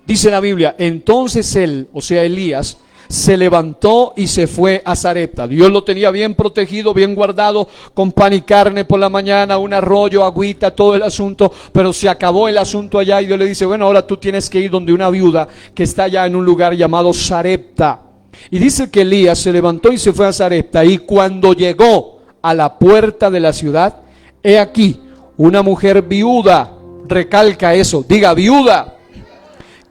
Dice la Biblia, entonces él, o sea Elías, se levantó y se fue a Sarepta. Dios lo tenía bien protegido, bien guardado, con pan y carne por la mañana, un arroyo, agüita, todo el asunto, pero se acabó el asunto allá y Dios le dice, bueno, ahora tú tienes que ir donde una viuda que está allá en un lugar llamado Sarepta. Y dice que Elías se levantó y se fue a Sarepta, y cuando llegó a la puerta de la ciudad, he aquí una mujer viuda, recalca eso, diga viuda,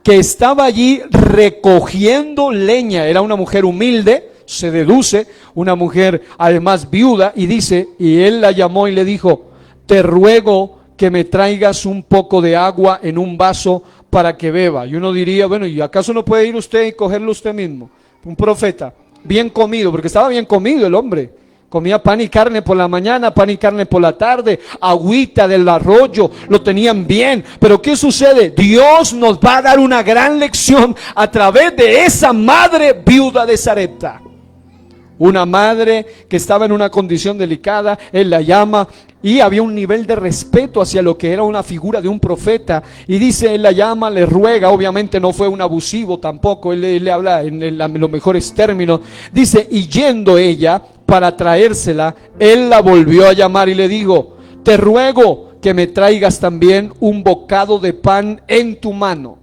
que estaba allí recogiendo leña. Era una mujer humilde, se deduce, una mujer además viuda, y dice, y él la llamó y le dijo, te ruego que me traigas un poco de agua en un vaso para que beba. Y uno diría, bueno, ¿y acaso no puede ir usted y cogerlo usted mismo? Un profeta, bien comido, porque estaba bien comido el hombre. Comía pan y carne por la mañana, pan y carne por la tarde, agüita del arroyo, lo tenían bien. Pero ¿qué sucede? Dios nos va a dar una gran lección a través de esa madre viuda de Sarepta. Una madre que estaba en una condición delicada, él la llama, y había un nivel de respeto hacia lo que era una figura de un profeta. Y dice, él la llama, le ruega, obviamente no fue un abusivo tampoco, él le habla en los mejores términos. Dice, y yendo ella para traérsela, él la volvió a llamar y le dijo, te ruego que me traigas también un bocado de pan en tu mano.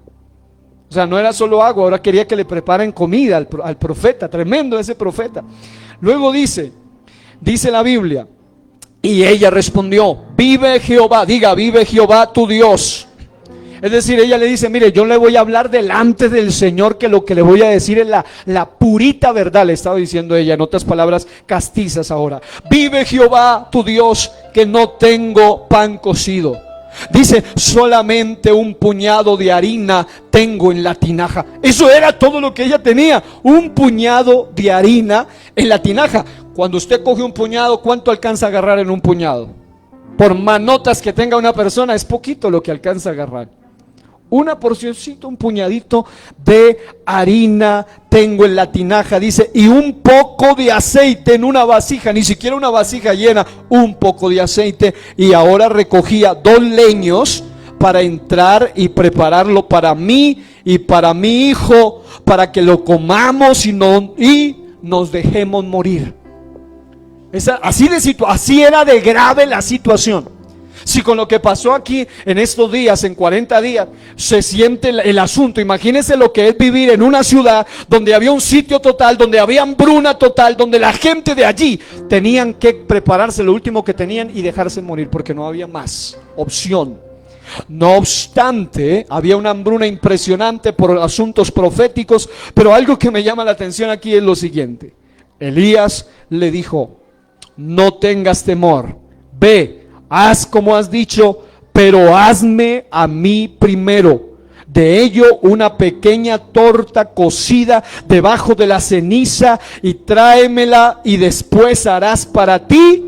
O sea, no era solo agua, ahora quería que le preparen comida al profeta, tremendo ese profeta. Luego dice la Biblia, y ella respondió, vive Jehová, diga, vive Jehová tu Dios. Es decir, ella le dice, mire, yo le voy a hablar delante del Señor, que lo que le voy a decir es la purita verdad, le estaba diciendo ella, en otras palabras castizas ahora. Vive Jehová tu Dios, que no tengo pan cocido. Dice, solamente un puñado de harina tengo en la tinaja. Eso era todo lo que ella tenía, un puñado de harina en la tinaja. Cuando usted coge un puñado, ¿cuánto alcanza a agarrar en un puñado? Por manotas que tenga una persona, es poquito lo que alcanza a agarrar. Una porcioncita, un puñadito de harina tengo en la tinaja, dice, y un poco de aceite en una vasija, ni siquiera una vasija llena, un poco de aceite. Y ahora recogía 2 leños para entrar y prepararlo para mí y para mi hijo, para que lo comamos y nos dejemos morir. Así era de grave la situación. Si con lo que pasó aquí en estos días, en 40 días, se siente el asunto, imagínense lo que es vivir en una ciudad donde había un sitio total, donde había hambruna total, donde la gente de allí tenían que prepararse lo último que tenían y dejarse morir porque no había más opción. No obstante, había una hambruna impresionante por asuntos proféticos, pero algo que me llama la atención aquí es lo siguiente. Elías le dijo, no tengas temor, ve, haz como has dicho, pero hazme a mí primero de ello una pequeña torta cocida debajo de la ceniza y tráemela, y después harás para ti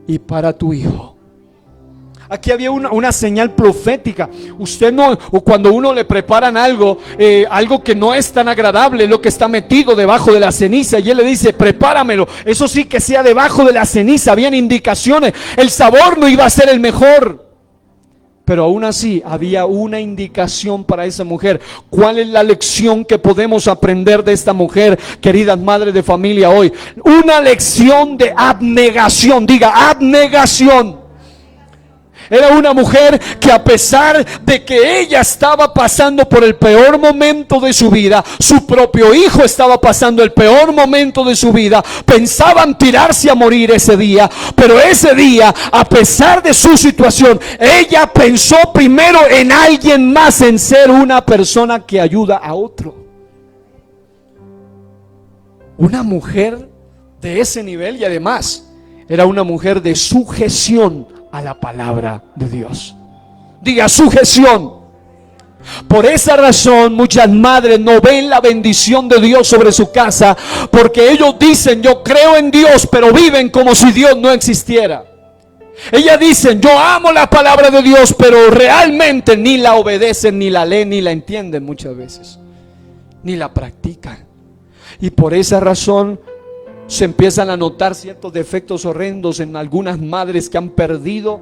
y para tu hijo. Aquí había una señal profética. Usted no, o cuando uno le preparan algo que no es tan agradable, lo que está metido debajo de la ceniza, y él le dice, prepáramelo, eso sí, que sea debajo de la ceniza. Habían indicaciones, el sabor no iba a ser el mejor. Pero aún así había una indicación para esa mujer. ¿Cuál es la lección que podemos aprender de esta mujer, queridas madres de familia, hoy? Una lección de abnegación. Diga, abnegación. Era una mujer que, a pesar de que ella estaba pasando por el peor momento de su vida, su propio hijo estaba pasando el peor momento de su vida, pensaban tirarse a morir ese día, pero ese día, a pesar de su situación, ella pensó primero en alguien más, en ser una persona que ayuda a otro. Una mujer de ese nivel, y además era una mujer de sujeción a la palabra de Dios. Diga, sujeción. Por esa razón muchas madres no ven la bendición de Dios sobre su casa, porque ellos dicen, yo creo en Dios, pero viven como si Dios no existiera. Ellas dicen, yo amo la palabra de Dios, pero realmente ni la obedecen, ni la leen, ni la entienden muchas veces, ni la practican. Y por esa razón se empiezan a notar ciertos defectos horrendos en algunas madres que han perdido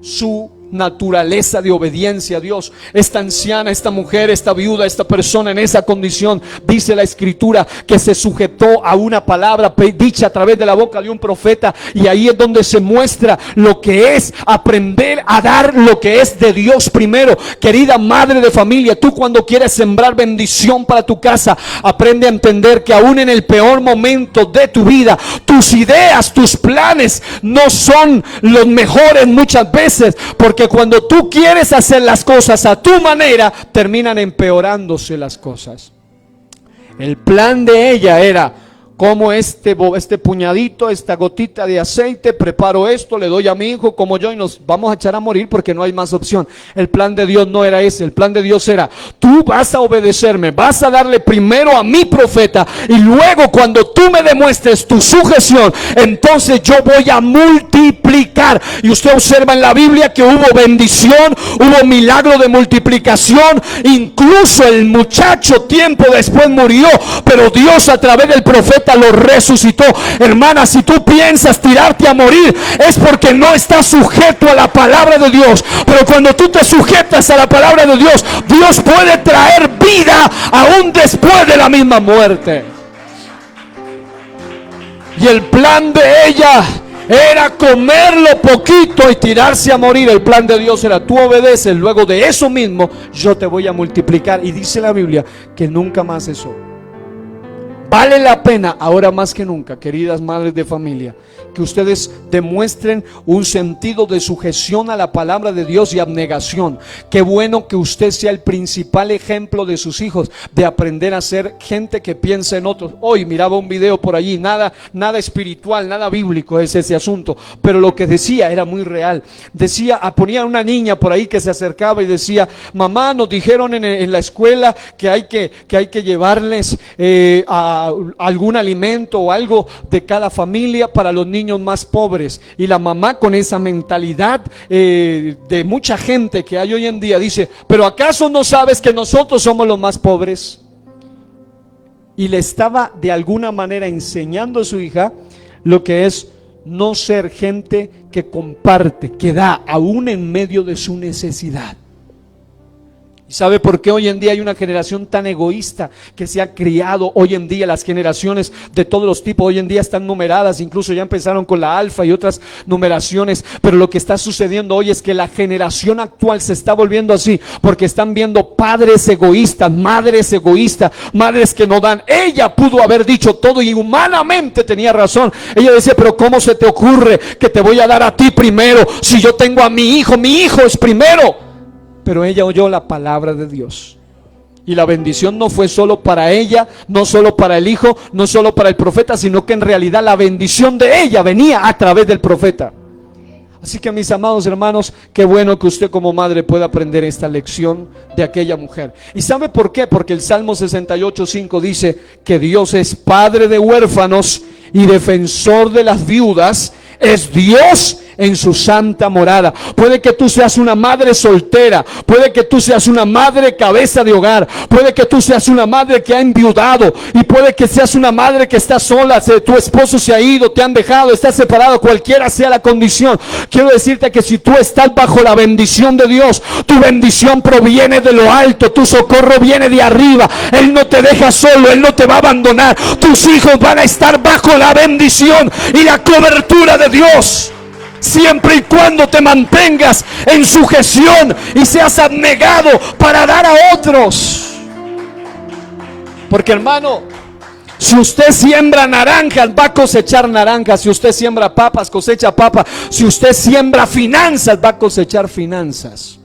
su naturaleza de obediencia a Dios. Esta anciana, esta mujer, esta viuda, esta persona en esa condición, dice la escritura que se sujetó a una palabra dicha a través de la boca de un profeta, y ahí es donde se muestra lo que es aprender a dar lo que es de Dios primero. Querida madre de familia, tú cuando quieres sembrar bendición para tu casa, aprende a entender que aún en el peor momento de tu vida, tus ideas, tus planes no son los mejores muchas veces, porque cuando tú quieres hacer las cosas a tu manera, terminan empeorándose las cosas. El plan de ella era, como este puñadito, esta gotita de aceite, preparo esto, le doy a mi hijo, como yo, y nos vamos a echar a morir porque no hay más opción. El plan de Dios no era ese. El plan de Dios era, tú vas a obedecerme, vas a darle primero a mi profeta, y luego cuando tú me demuestres tu sujeción, entonces yo voy a multiplicar. Y usted observa en la Biblia que hubo bendición, hubo milagro de multiplicación. Incluso el muchacho tiempo después murió, pero Dios a través del profeta lo resucitó. Hermana, si tú piensas tirarte a morir, es porque no estás sujeto a la palabra de Dios. Pero cuando tú te sujetas a la palabra de Dios, Dios puede traer vida aún después de la misma muerte. Y el plan de ella era comerlo poquito y tirarse a morir. El plan de Dios era, tú obedeces, luego de eso mismo yo te voy a multiplicar. Y dice la Biblia que nunca más cesó. Vale la pena ahora más que nunca, queridas madres de familia, que ustedes demuestren un sentido de sujeción a la palabra de Dios y abnegación. Qué bueno que usted sea el principal ejemplo de sus hijos, de aprender a ser gente que piensa en otros. Hoy miraba un video por allí, nada espiritual, nada bíblico es ese asunto, pero lo que decía era muy real. Decía, ponía una niña por ahí que se acercaba y decía, mamá, nos dijeron en la escuela que hay que llevarles a algún alimento o algo de cada familia para los niños más pobres. Y la mamá, con esa mentalidad de mucha gente que hay hoy en día, dice, pero ¿acaso no sabes que nosotros somos los más pobres? Y le estaba de alguna manera enseñando a su hija lo que es no ser gente que comparte, que da aún en medio de su necesidad. ¿Sabe por qué hoy en día hay una generación tan egoísta que se ha criado hoy en día? Las generaciones de todos los tipos hoy en día están numeradas, incluso ya empezaron con la alfa y otras numeraciones, pero lo que está sucediendo hoy es que la generación actual se está volviendo así, porque están viendo padres egoístas, madres que no dan. Ella pudo haber dicho todo y humanamente tenía razón. Ella decía, pero ¿cómo se te ocurre que te voy a dar a ti primero si yo tengo a mi hijo es primero? Pero ella oyó la palabra de Dios. Y la bendición no fue solo para ella, no solo para el hijo, no solo para el profeta, sino que en realidad la bendición de ella venía a través del profeta. Así que, mis amados hermanos, qué bueno que usted como madre pueda aprender esta lección de aquella mujer. ¿Y sabe por qué? Porque el Salmo 68:5 dice que Dios es padre de huérfanos y defensor de las viudas. Es Dios en su santa morada. Puede que tú seas una madre soltera, puede que tú seas una madre cabeza de hogar, puede que tú seas una madre que ha enviudado, y puede que seas una madre que está sola, tu esposo se ha ido, te han dejado, estás separado, cualquiera sea la condición. Quiero decirte que si tú estás bajo la bendición de Dios, tu bendición proviene de lo alto, tu socorro viene de arriba. Él no te deja solo, Él no te va a abandonar. Tus hijos van a estar bajo la bendición y la cobertura de Dios, siempre y cuando te mantengas en sujeción y seas abnegado para dar a otros. Porque, hermano, si usted siembra naranjas, va a cosechar naranjas. Si usted siembra papas, cosecha papas. Si usted siembra finanzas, va a cosechar finanzas.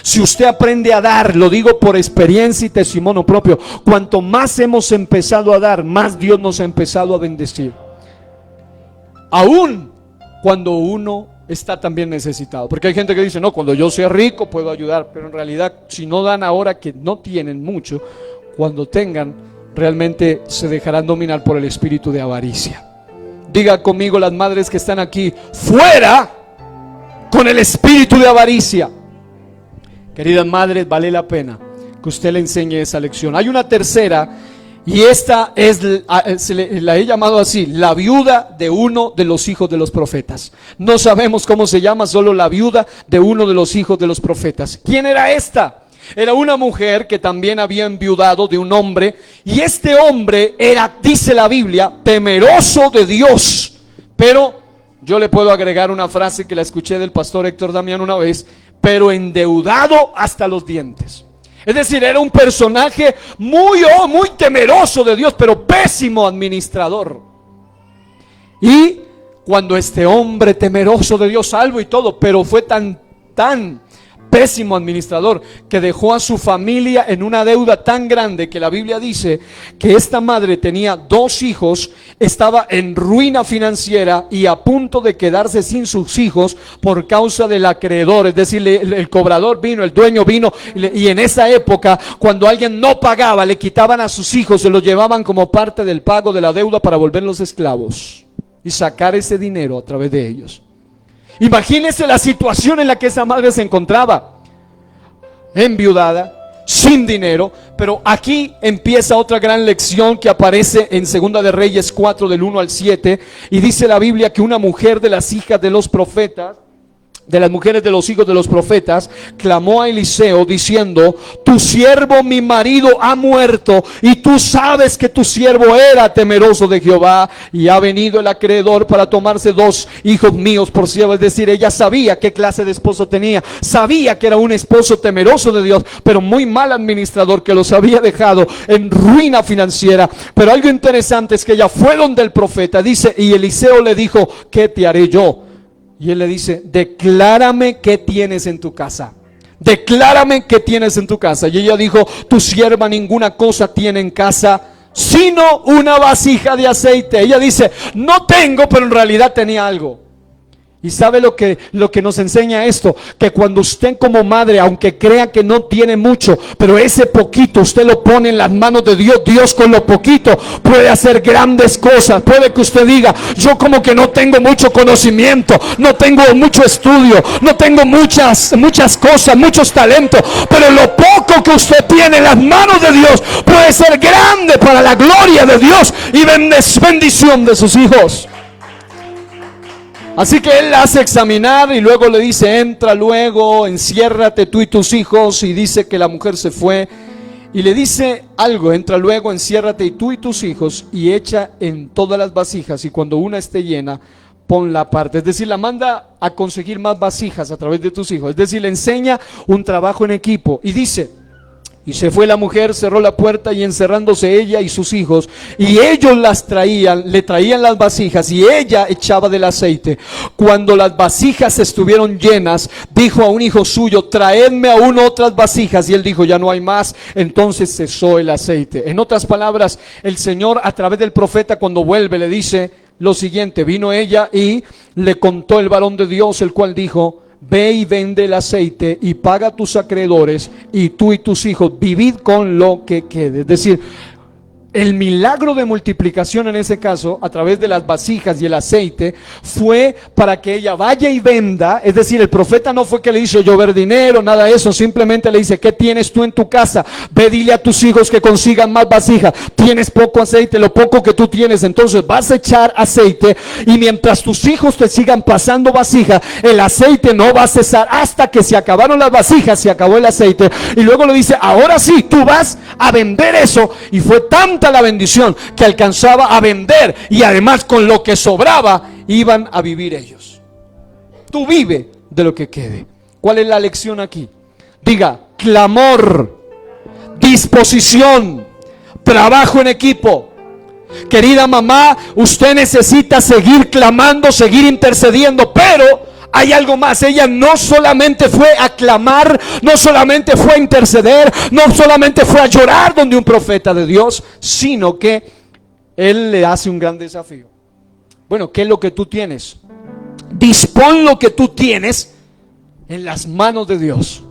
Si usted aprende a dar, lo digo por experiencia y testimonio propio, cuanto más hemos empezado a dar, más Dios nos ha empezado a bendecir. Aún cuando uno está también necesitado. Porque hay gente que dice, no, cuando yo sea rico puedo ayudar. Pero en realidad, si no dan ahora que no tienen mucho, cuando tengan, realmente se dejarán dominar por el espíritu de avaricia. Diga conmigo las madres que están aquí, fuera con el espíritu de avaricia. Queridas madres, vale la pena que usted le enseñe esa lección. Hay una tercera, y esta es, la he llamado así, la viuda de uno de los hijos de los profetas. No sabemos cómo se llama, solo la viuda de uno de los hijos de los profetas. ¿Quién era esta? Era una mujer que también había enviudado de un hombre, y este hombre era, dice la Biblia, temeroso de Dios. Pero yo le puedo agregar una frase que la escuché del pastor Héctor Damián una vez: pero endeudado hasta los dientes. Es decir, era un personaje muy temeroso de Dios, pero pésimo administrador. Y cuando este hombre temeroso de Dios, salvo y todo, pero fue tan pésimo administrador, que dejó a su familia en una deuda tan grande que la Biblia dice que esta madre tenía 2 hijos, estaba en ruina financiera y a punto de quedarse sin sus hijos por causa del acreedor. Es decir, el cobrador vino, el dueño vino, y en esa época, cuando alguien no pagaba, le quitaban a sus hijos, se los llevaban como parte del pago de la deuda para volverlos esclavos y sacar ese dinero a través de ellos. Imagínese la situación en la que esa madre se encontraba, enviudada, sin dinero. Pero aquí empieza otra gran lección que aparece en Segunda de Reyes 4 del 1 al 7, y dice la Biblia que una mujer de las hijas de los profetas, de las mujeres de los hijos de los profetas, clamó a Eliseo diciendo: tu siervo mi marido ha muerto, y tú sabes que tu siervo era temeroso de Jehová, y ha venido el acreedor para tomarse 2 hijos míos por siervo. Es decir, ella sabía qué clase de esposo tenía, sabía que era un esposo temeroso de Dios, pero muy mal administrador, que los había dejado en ruina financiera. Pero algo interesante es que ella fue donde el profeta, dice, y Eliseo le dijo: ¿qué te haré yo? Y él le dice: declárame qué tienes en tu casa. Declárame qué tienes en tu casa. Y ella dijo: tu sierva ninguna cosa tiene en casa, sino una vasija de aceite. Ella dice: no tengo, pero en realidad tenía algo. Y sabe lo que nos enseña esto, que cuando usted como madre, aunque crea que no tiene mucho, pero ese poquito usted lo pone en las manos de Dios, Dios con lo poquito puede hacer grandes cosas. Puede que usted diga: yo como que no tengo mucho conocimiento, no tengo mucho estudio, no tengo muchas cosas, muchos talentos, pero lo poco que usted tiene en las manos de Dios puede ser grande para la gloria de Dios y bendición de sus hijos. Así que él la hace examinar y luego le dice: entra luego, enciérrate tú y tus hijos. Y dice que la mujer se fue y le dice algo: entra luego, enciérrate y tú y tus hijos, y echa en todas las vasijas, y cuando una esté llena, ponla aparte. Es decir, la manda a conseguir más vasijas a través de tus hijos. Es decir, le enseña un trabajo en equipo. Y dice: y se fue la mujer, cerró la puerta, y encerrándose ella y sus hijos, y ellos le traían las vasijas, y ella echaba del aceite. Cuando las vasijas estuvieron llenas, dijo a un hijo suyo: traedme aún otras vasijas. Y él dijo: ya no hay más. Entonces cesó el aceite. En otras palabras, el Señor a través del profeta, cuando vuelve, le dice lo siguiente: vino ella y le contó el varón de Dios, el cual dijo: ve y vende el aceite y paga a tus acreedores, y tú y tus hijos vivid con lo que quede. Es decir, El milagro de multiplicación en ese caso, a través de las vasijas y el aceite, fue para que ella vaya y venda. Es decir, el profeta no fue que le hizo llover dinero, nada de eso. Simplemente le dice: ¿qué tienes tú en tu casa? Ve, dile a tus hijos que consigan más vasijas. Tienes poco aceite, lo poco que tú tienes, entonces vas a echar aceite. Y mientras tus hijos te sigan pasando vasija, el aceite no va a cesar hasta que se acabaron las vasijas, se acabó el aceite. Y luego le dice: ahora sí, tú vas a vender eso. Y fue tanta la bendición que alcanzaba a vender, y además con lo que sobraba iban a vivir ellos. Tú vive de lo que quede. ¿Cuál es la lección aquí? Diga: clamor, disposición, trabajo en equipo. Querida mamá, usted necesita seguir clamando, seguir intercediendo, pero hay algo más. Ella no solamente fue a clamar, no solamente fue a interceder, no solamente fue a llorar donde un profeta de Dios, sino que él le hace un gran desafío. Bueno, ¿qué es lo que tú tienes? Dispón lo que tú tienes en las manos de Dios.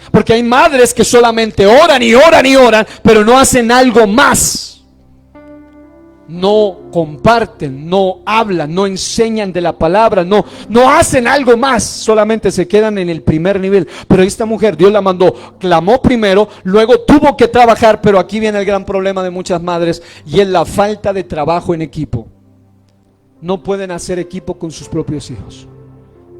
Porque hay madres que solamente oran y oran y oran, pero no hacen algo más. No comparten, no hablan, no enseñan de la palabra, no hacen algo más, solamente se quedan en el primer nivel. Pero esta mujer, Dios la mandó, clamó primero, luego tuvo que trabajar. Pero aquí viene el gran problema de muchas madres, y es la falta de trabajo en equipo. No pueden hacer equipo con sus propios hijos.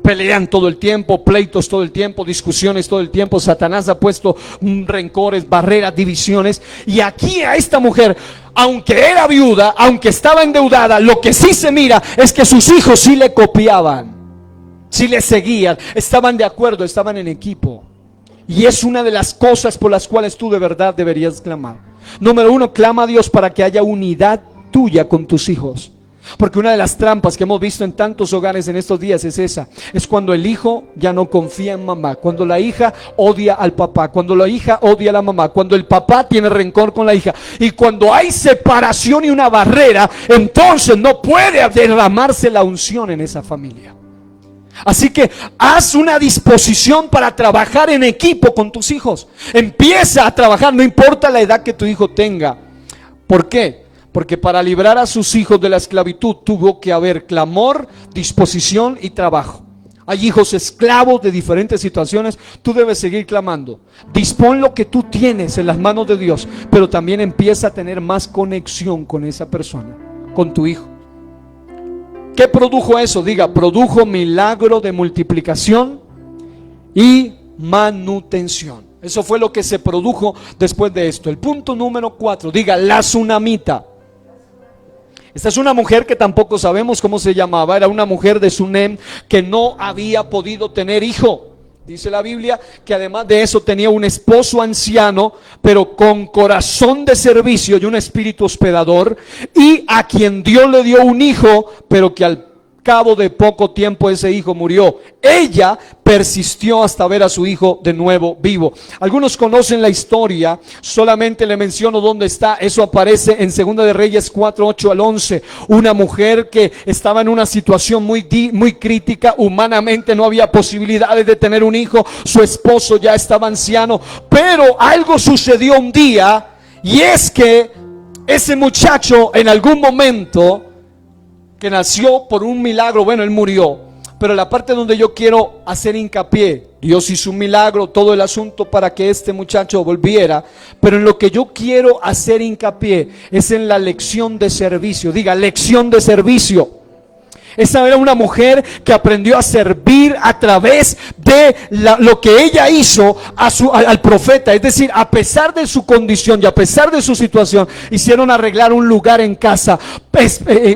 Pelean todo el tiempo, pleitos todo el tiempo, discusiones todo el tiempo. Satanás ha puesto rencores, barreras, divisiones. Y aquí a esta mujer, aunque era viuda, aunque estaba endeudada, lo que sí se mira es que sus hijos sí le copiaban, sí le seguían, estaban de acuerdo, estaban en equipo. Y es una de las cosas por las cuales tú de verdad deberías clamar. Número uno, clama a Dios para que haya unidad tuya con tus hijos. Porque una de las trampas que hemos visto en tantos hogares en estos días es esa: es cuando el hijo ya no confía en mamá, cuando la hija odia al papá, cuando la hija odia a la mamá, cuando el papá tiene rencor con la hija, y cuando hay separación y una barrera, entonces no puede derramarse la unción en esa familia. Así que haz una disposición para trabajar en equipo con tus hijos. Empieza a trabajar, no importa la edad que tu hijo tenga. ¿Por qué? Porque para librar a sus hijos de la esclavitud tuvo que haber clamor, disposición y trabajo. Hay hijos esclavos de diferentes situaciones. Tú debes seguir clamando. Dispón lo que tú tienes en las manos de Dios, pero también empieza a tener más conexión con esa persona, con tu hijo. ¿Qué produjo eso? Diga: produjo milagro de multiplicación y manutención. Eso fue lo que se produjo después de esto. El punto número 4, diga: la tsunamita. Esta es una mujer que tampoco sabemos cómo se llamaba. Era una mujer de Sunem que no había podido tener hijo. Dice la Biblia que además de eso tenía un esposo anciano, pero con corazón de servicio y un espíritu hospedador, y a quien Dios le dio un hijo, pero que al cabo de poco tiempo ese hijo murió. Ella persistió hasta ver a su hijo de nuevo vivo. Algunos conocen la historia, solamente le menciono dónde está. Eso aparece en 2 de Reyes 4, 8 al 11. Una mujer que estaba en una situación muy crítica. Humanamente no había posibilidades de tener un hijo. Su esposo ya estaba anciano, pero algo sucedió un día, y es que ese muchacho en algún momento, que nació por un milagro, bueno, él murió, pero la parte donde yo quiero hacer hincapié, Dios hizo un milagro, todo el asunto para que este muchacho volviera, pero en lo que yo quiero hacer hincapié es en la lección de servicio. Diga: lección de servicio. Esa era una mujer que aprendió a servir a través de lo que ella hizo al profeta. Es decir, a pesar de su condición y a pesar de su situación, hicieron arreglar un lugar en casa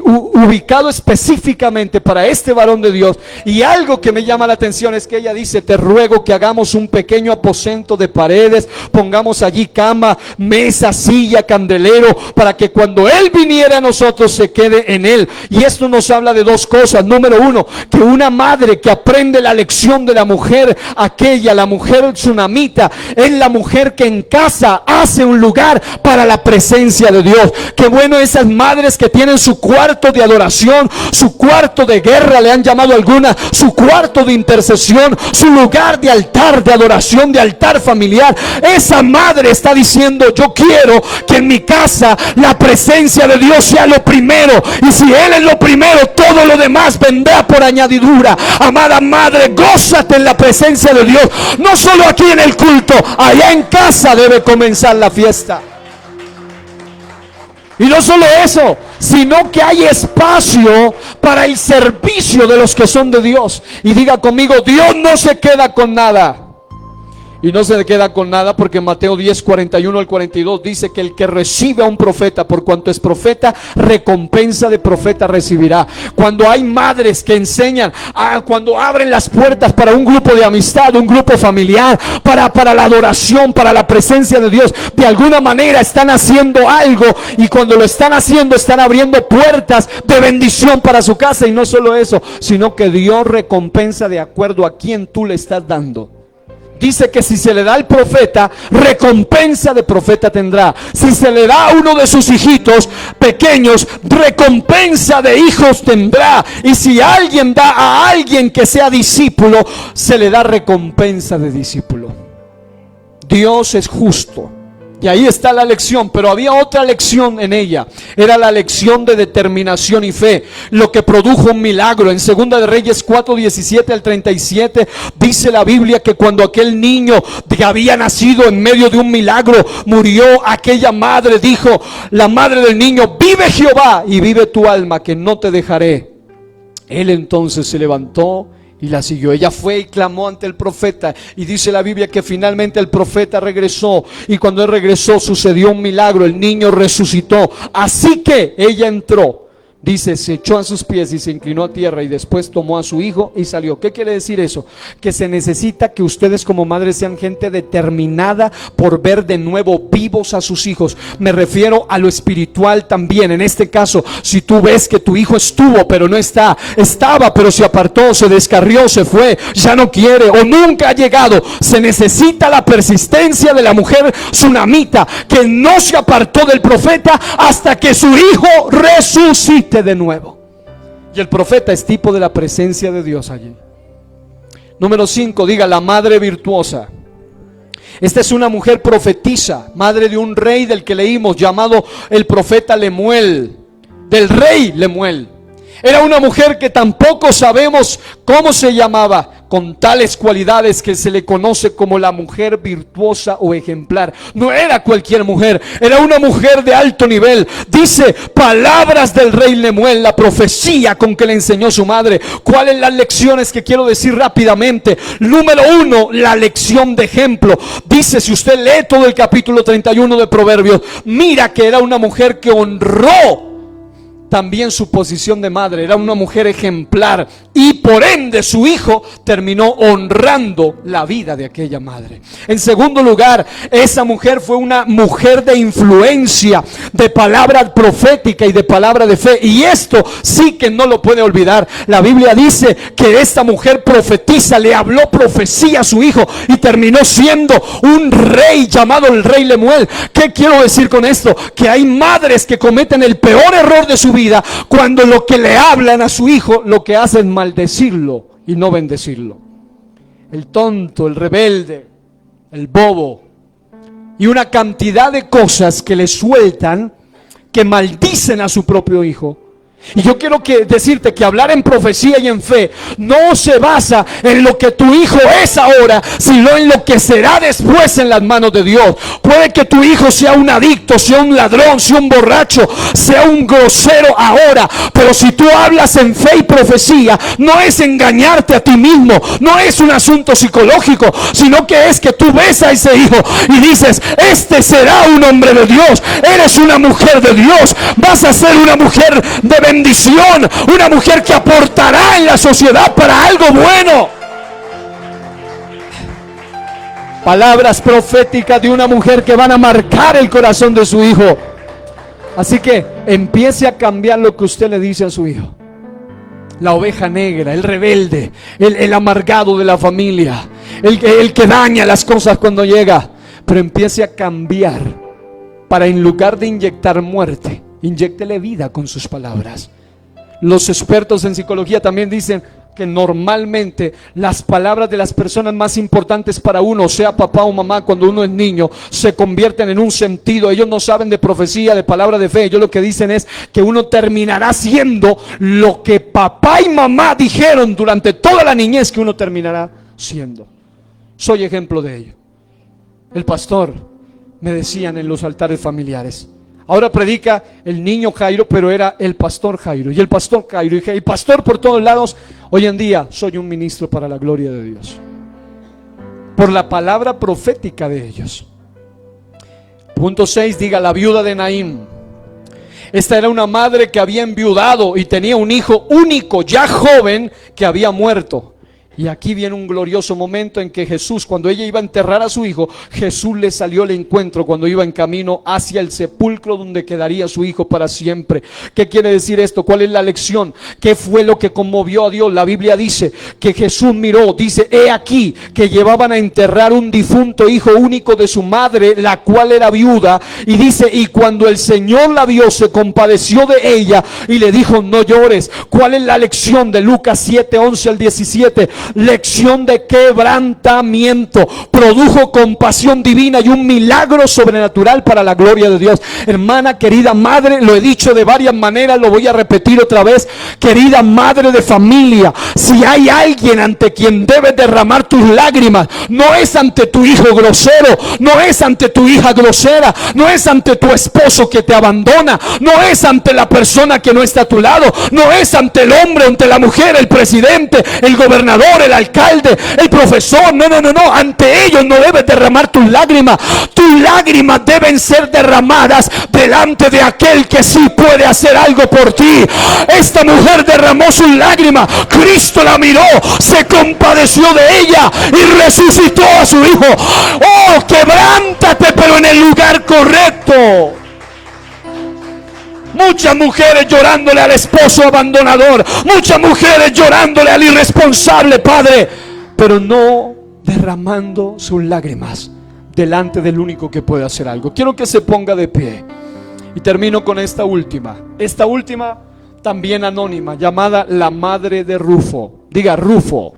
ubicado específicamente para este varón de Dios. Y algo que me llama la atención es que ella dice: te ruego que hagamos un pequeño aposento de paredes, pongamos allí cama, mesa, silla, candelero, para que cuando él viniera a nosotros se quede en él. Y esto nos habla de dos dos cosas. Número uno, que una madre que aprende la lección de la mujer aquella, la mujer tsunamita, es la mujer que en casa hace un lugar para la presencia de Dios. Qué bueno esas madres que tienen su cuarto de adoración, su cuarto de guerra, le han llamado algunas, su cuarto de intercesión, su lugar de altar, de adoración, de altar familiar. Esa madre está diciendo: yo quiero que en mi casa la presencia de Dios sea lo primero, y si Él es lo primero, todo lo demás vendrá por añadidura. Amada madre, gózate en la presencia de Dios, no solo aquí en el culto, allá en casa debe comenzar la fiesta. Y no solo eso, sino que hay espacio para el servicio de los que son de Dios. Y diga conmigo: Dios no se queda con nada. Y no se queda con nada porque Mateo 10, 41 al 42 dice que el que recibe a un profeta, por cuanto es profeta, recompensa de profeta recibirá. Cuando hay madres que enseñan, cuando abren las puertas para un grupo de amistad, un grupo familiar, para la adoración, para la presencia de Dios, de alguna manera están haciendo algo, y cuando lo están haciendo están abriendo puertas de bendición para su casa. Y no solo eso, sino que Dios recompensa de acuerdo a quien tú le estás dando. Dice que si se le da al profeta, recompensa de profeta tendrá. Si se le da a uno de sus hijitos pequeños, recompensa de hijos tendrá. Y si alguien da a alguien que sea discípulo, se le da recompensa de discípulo. Dios es justo. Y ahí está la lección, pero había otra lección en ella. Era la lección de determinación y fe, lo que produjo un milagro. En 2 de Reyes 4, 17 al 37 dice la Biblia que cuando aquel niño que había nacido en medio de un milagro murió, aquella madre dijo, la madre del niño: vive Jehová y vive tu alma, que no te dejaré. Él entonces se levantó y la siguió. Ella fue y clamó ante el profeta, y dice la Biblia que finalmente el profeta regresó, y cuando él regresó sucedió un milagro, el niño resucitó. Así que ella entró, dice, se echó a sus pies y se inclinó a tierra, y después tomó a su hijo y salió. ¿Qué quiere decir eso? Que se necesita que ustedes como madres sean gente determinada por ver de nuevo vivos a sus hijos. Me refiero a lo espiritual también. En este caso, si tú ves que tu hijo estuvo pero no está, estaba pero se apartó, se descarrió, se fue, ya no quiere o nunca ha llegado, se necesita la persistencia de la mujer tsunamita, que no se apartó del profeta hasta que su hijo resucite de nuevo. Y el profeta es tipo de la presencia de Dios allí. Número 5, diga: la madre virtuosa. Esta es una mujer profetisa, madre de un rey del que leímos, llamado el profeta Lemuel, del rey Lemuel. Era una mujer que tampoco sabemos cómo se llamaba, con tales cualidades que se le conoce como la mujer virtuosa o ejemplar. No era cualquier mujer, era una mujer de alto nivel. Dice, palabras del rey Lemuel, la profecía con que le enseñó su madre. ¿Cuáles las lecciones que quiero decir rápidamente? Número 1, la lección de ejemplo. Dice, si usted lee todo el capítulo 31 de Proverbios, mira que era una mujer que honró también su posición de madre. Era una mujer ejemplar, y por ende su hijo terminó honrando la vida de aquella madre. En segundo lugar, esa mujer fue una mujer de influencia, de palabra profética y de palabra de fe, y esto sí que no lo puede olvidar. La Biblia dice que esta mujer profetiza, le habló profecía a su hijo y terminó siendo un rey llamado el rey Lemuel. ¿Qué quiero decir con esto? Que hay madres que cometen el peor error de su vida cuando lo que le hablan a su hijo lo que hacen es maldecirlo y no bendecirlo. El tonto, el rebelde, el bobo y una cantidad de cosas que le sueltan que maldicen a su propio hijo. Y yo quiero decirte que hablar en profecía y en fe no se basa en lo que tu hijo es ahora, sino en lo que será después en las manos de Dios. Puede que tu hijo sea un adicto, sea un ladrón, sea un borracho, sea un grosero ahora, pero si tú hablas en fe y profecía, no es engañarte a ti mismo, no es un asunto psicológico, sino que es que tú ves a ese hijo y dices, este será un hombre de Dios, eres una mujer de Dios, vas a ser una mujer de bendición, una mujer que aportará en la sociedad para algo bueno. Palabras proféticas de una mujer que van a marcar el corazón de su hijo. Así que empiece a cambiar lo que usted le dice a su hijo. La oveja negra, el rebelde, el amargado de la familia, el que daña las cosas cuando llega. Pero empiece a cambiar para, en lugar de inyectar muerte, inyéctele vida con sus palabras. Los expertos en psicología también dicen que normalmente las palabras de las personas más importantes para uno, sea papá o mamá, cuando uno es niño, se convierten en un sentido. Ellos no saben de profecía, de palabra de fe. Ellos lo que dicen es que uno terminará siendo lo que papá y mamá dijeron durante toda la niñez que uno terminará siendo. Soy ejemplo de ello. El pastor, me decían en los altares familiares, ahora predica el niño Jairo, pero era el pastor Jairo, y el pastor Jairo, y pastor por todos lados. Hoy en día soy un ministro para la gloria de Dios, por la palabra profética de ellos. Punto 6, diga: la viuda de Naín. Esta era una madre que había enviudado y tenía un hijo único, ya joven, que había muerto. Y aquí viene un glorioso momento en que Jesús, cuando ella iba a enterrar a su hijo, Jesús le salió al encuentro cuando iba en camino hacia el sepulcro donde quedaría su hijo para siempre. ¿Qué quiere decir esto? ¿Cuál es la lección? ¿Qué fue lo que conmovió a Dios? La Biblia dice que Jesús miró, dice: he aquí que llevaban a enterrar un difunto hijo único de su madre, la cual era viuda. Y dice: y cuando el Señor la vio, se compadeció de ella y le dijo: no llores. ¿Cuál es la lección de Lucas 7, 11 al 17? Lección de quebrantamiento. Produjo compasión divina y un milagro sobrenatural para la gloria de Dios. Hermana, querida madre, lo he dicho de varias maneras, lo voy a repetir otra vez. Querida madre de familia, si hay alguien ante quien debes derramar tus lágrimas, no es ante tu hijo grosero, no es ante tu hija grosera, no es ante tu esposo que te abandona, no es ante la persona que no está a tu lado, no es ante el hombre, ante la mujer, el presidente, el gobernador, el alcalde, el profesor. No, ante ellos no debes derramar tus lágrimas. Tus lágrimas deben ser derramadas delante de aquel que sí puede hacer algo por ti. Esta mujer derramó sus lágrimas, Cristo la miró, se compadeció de ella y resucitó a su hijo. Oh, quebrántate, pero en el lugar correcto. Muchas mujeres llorándole al esposo abandonador, muchas mujeres llorándole al irresponsable padre, pero no derramando sus lágrimas delante del único que puede hacer algo. Quiero que se ponga de pie y termino con esta última también anónima, llamada la madre de Rufo. Diga: Rufo.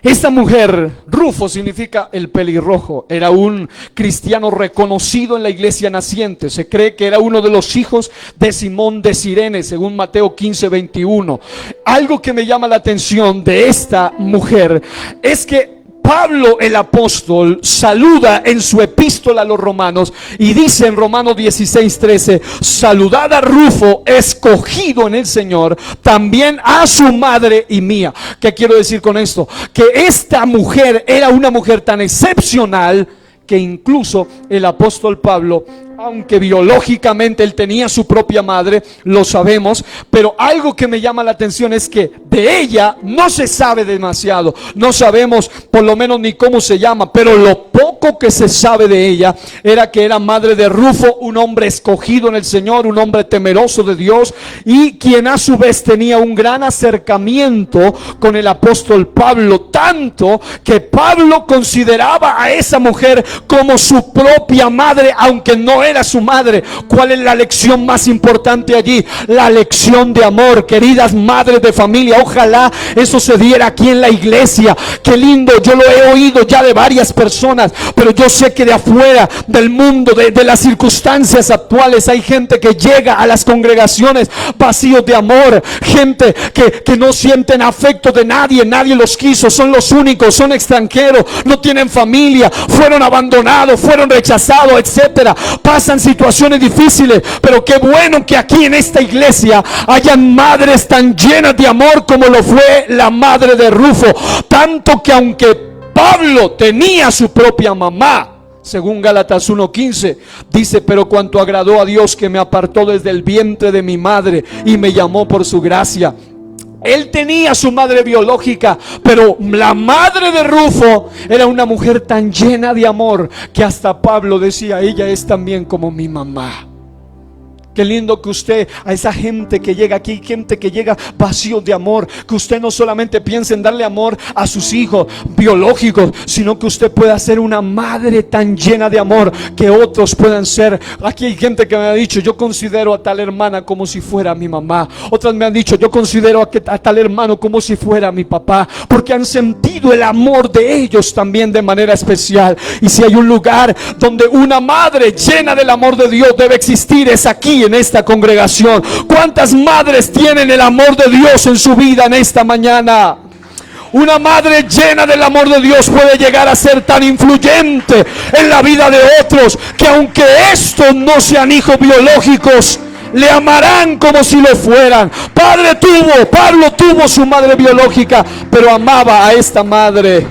Esta mujer, Rufo significa el pelirrojo, era un cristiano reconocido en la iglesia naciente. Se cree que era uno de los hijos de Simón de Cirene, según Mateo 15, 21. Algo que me llama la atención de esta mujer es que Pablo el apóstol saluda en su epístola a los romanos y dice en Romanos 16, 13: saludad a Rufo, escogido en el Señor, también a su madre y mía. ¿Qué quiero decir con esto? Que esta mujer era una mujer tan excepcional que incluso el apóstol Pablo, aunque biológicamente él tenía su propia madre, lo sabemos, pero algo que me llama la atención es que de ella no se sabe demasiado. No sabemos por lo menos ni cómo se llama, pero lo poco que se sabe de ella era que era madre de Rufo, un hombre escogido en el Señor, un hombre temeroso de Dios, y quien a su vez tenía un gran acercamiento con el apóstol Pablo, tanto que Pablo consideraba a esa mujer como su propia madre, aunque no era su madre. ¿Cuál es la lección más importante allí? La lección de amor. Queridas madres de familia, ojalá eso se diera aquí en la iglesia. Qué lindo, yo lo he oído ya de varias personas, pero yo sé que de afuera del mundo, de las circunstancias actuales, hay gente que llega a las congregaciones vacíos de amor, gente que no sienten afecto de nadie, nadie los quiso, son los únicos, son extranjeros, no tienen familia, fueron abandonados, fueron rechazados, etcétera. Pasan situaciones difíciles, pero qué bueno que aquí en esta iglesia hayan madres tan llenas de amor como lo fue la madre de Rufo. Tanto que aunque Pablo tenía su propia mamá, según Gálatas 1:15, dice: pero cuanto agradó a Dios, que me apartó desde el vientre de mi madre y me llamó por su gracia. Él tenía su madre biológica, pero la madre de Rufo era una mujer tan llena de amor que hasta Pablo decía: ella es también como mi mamá. Qué lindo que usted, a esa gente que llega aquí, gente que llega vacío de amor, que usted no solamente piense en darle amor a sus hijos biológicos, sino que usted pueda ser una madre tan llena de amor que otros puedan ser. Aquí hay gente que me ha dicho: yo considero a tal hermana como si fuera mi mamá. Otras me han dicho: yo considero a tal hermano como si fuera mi papá, porque han sentido el amor de ellos también de manera especial. Y si hay un lugar donde una madre llena del amor de Dios debe existir, es aquí, en esta congregación. ¿Cuántas madres tienen el amor de Dios en su vida en esta mañana? Una madre llena del amor de Dios puede llegar a ser tan influyente en la vida de otros, que aunque estos no sean hijos biológicos, le amarán como si lo fueran. Pablo tuvo su madre biológica, pero amaba a esta madre.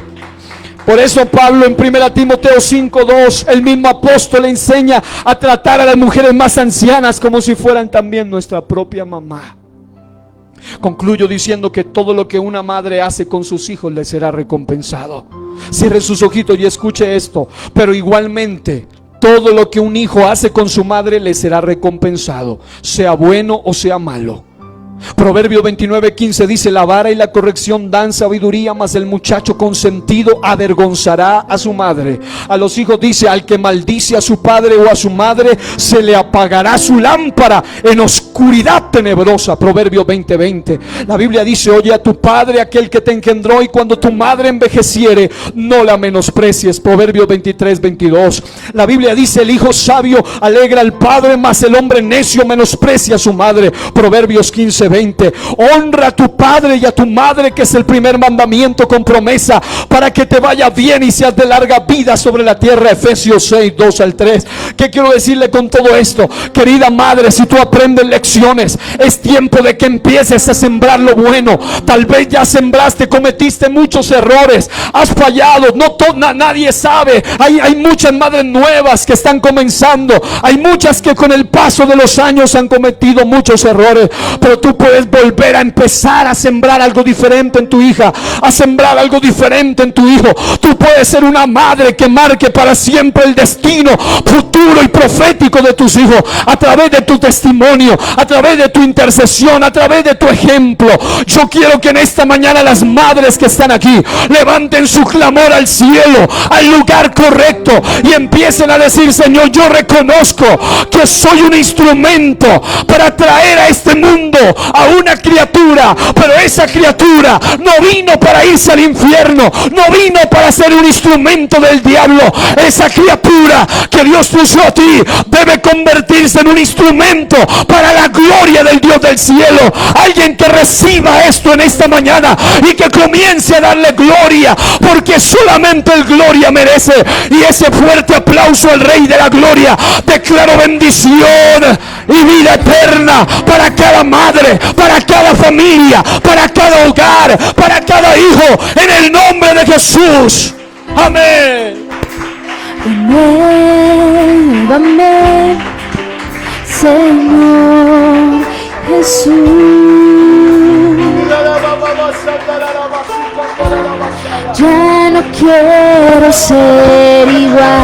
Por eso Pablo en 1 Timoteo 5:2, el mismo apóstol, le enseña a tratar a las mujeres más ancianas como si fueran también nuestra propia mamá. Concluyo diciendo que todo lo que una madre hace con sus hijos le será recompensado. Cierre sus ojitos y escuche esto. Pero igualmente, todo lo que un hijo hace con su madre le será recompensado, sea bueno o sea malo. Proverbio 29:15 dice: la vara y la corrección dan sabiduría, mas el muchacho consentido avergonzará a su madre. A los hijos dice: al que maldice a su padre o a su madre, se le apagará su lámpara en oscuridad tenebrosa. Proverbio 20:20. La Biblia dice: oye a tu padre, aquel que te engendró, y cuando tu madre envejeciere, no la menosprecies. Proverbio 23:22. La Biblia dice: el hijo sabio alegra al padre, mas el hombre necio menosprecia a su madre. Proverbios 15:20. Honra a tu padre y a tu madre, que es el primer mandamiento con promesa, para que te vaya bien y seas de larga vida sobre la tierra. Efesios 6:2-3. ¿Qué quiero decirle con todo esto? Querida madre, si tú aprendes lecciones, es tiempo de que empieces a sembrar lo bueno. Tal vez ya sembraste, cometiste muchos errores, has fallado, nadie sabe. Hay muchas madres nuevas que están comenzando, hay muchas que con el paso de los años han cometido muchos errores, pero tú puedes volver a empezar a sembrar algo diferente en tu hija, a sembrar algo diferente en tu hijo. Tú puedes ser una madre que marque para siempre el destino futuro y profético de tus hijos, a través de tu testimonio, a través de tu intercesión, a través de tu ejemplo. Yo quiero que en esta mañana las madres que están aquí levanten su clamor al cielo, al lugar correcto, y empiecen a decir: Señor, yo reconozco que soy un instrumento para traer a este mundo a una criatura, pero esa criatura no vino para irse al infierno, no vino para ser un instrumento del diablo. Esa criatura que Dios puso a ti debe convertirse en un instrumento para la gloria del Dios del cielo. Alguien que reciba esto en esta mañana y que comience a darle gloria, porque solamente el gloria merece. Y ese fuerte aplauso al Rey de la Gloria. Declaro bendición y vida eterna para cada madre, para cada familia, para cada hogar, para cada hijo, en el nombre de Jesús. Amén. Renuévame, Señor Jesús. Ya no quiero ser igual.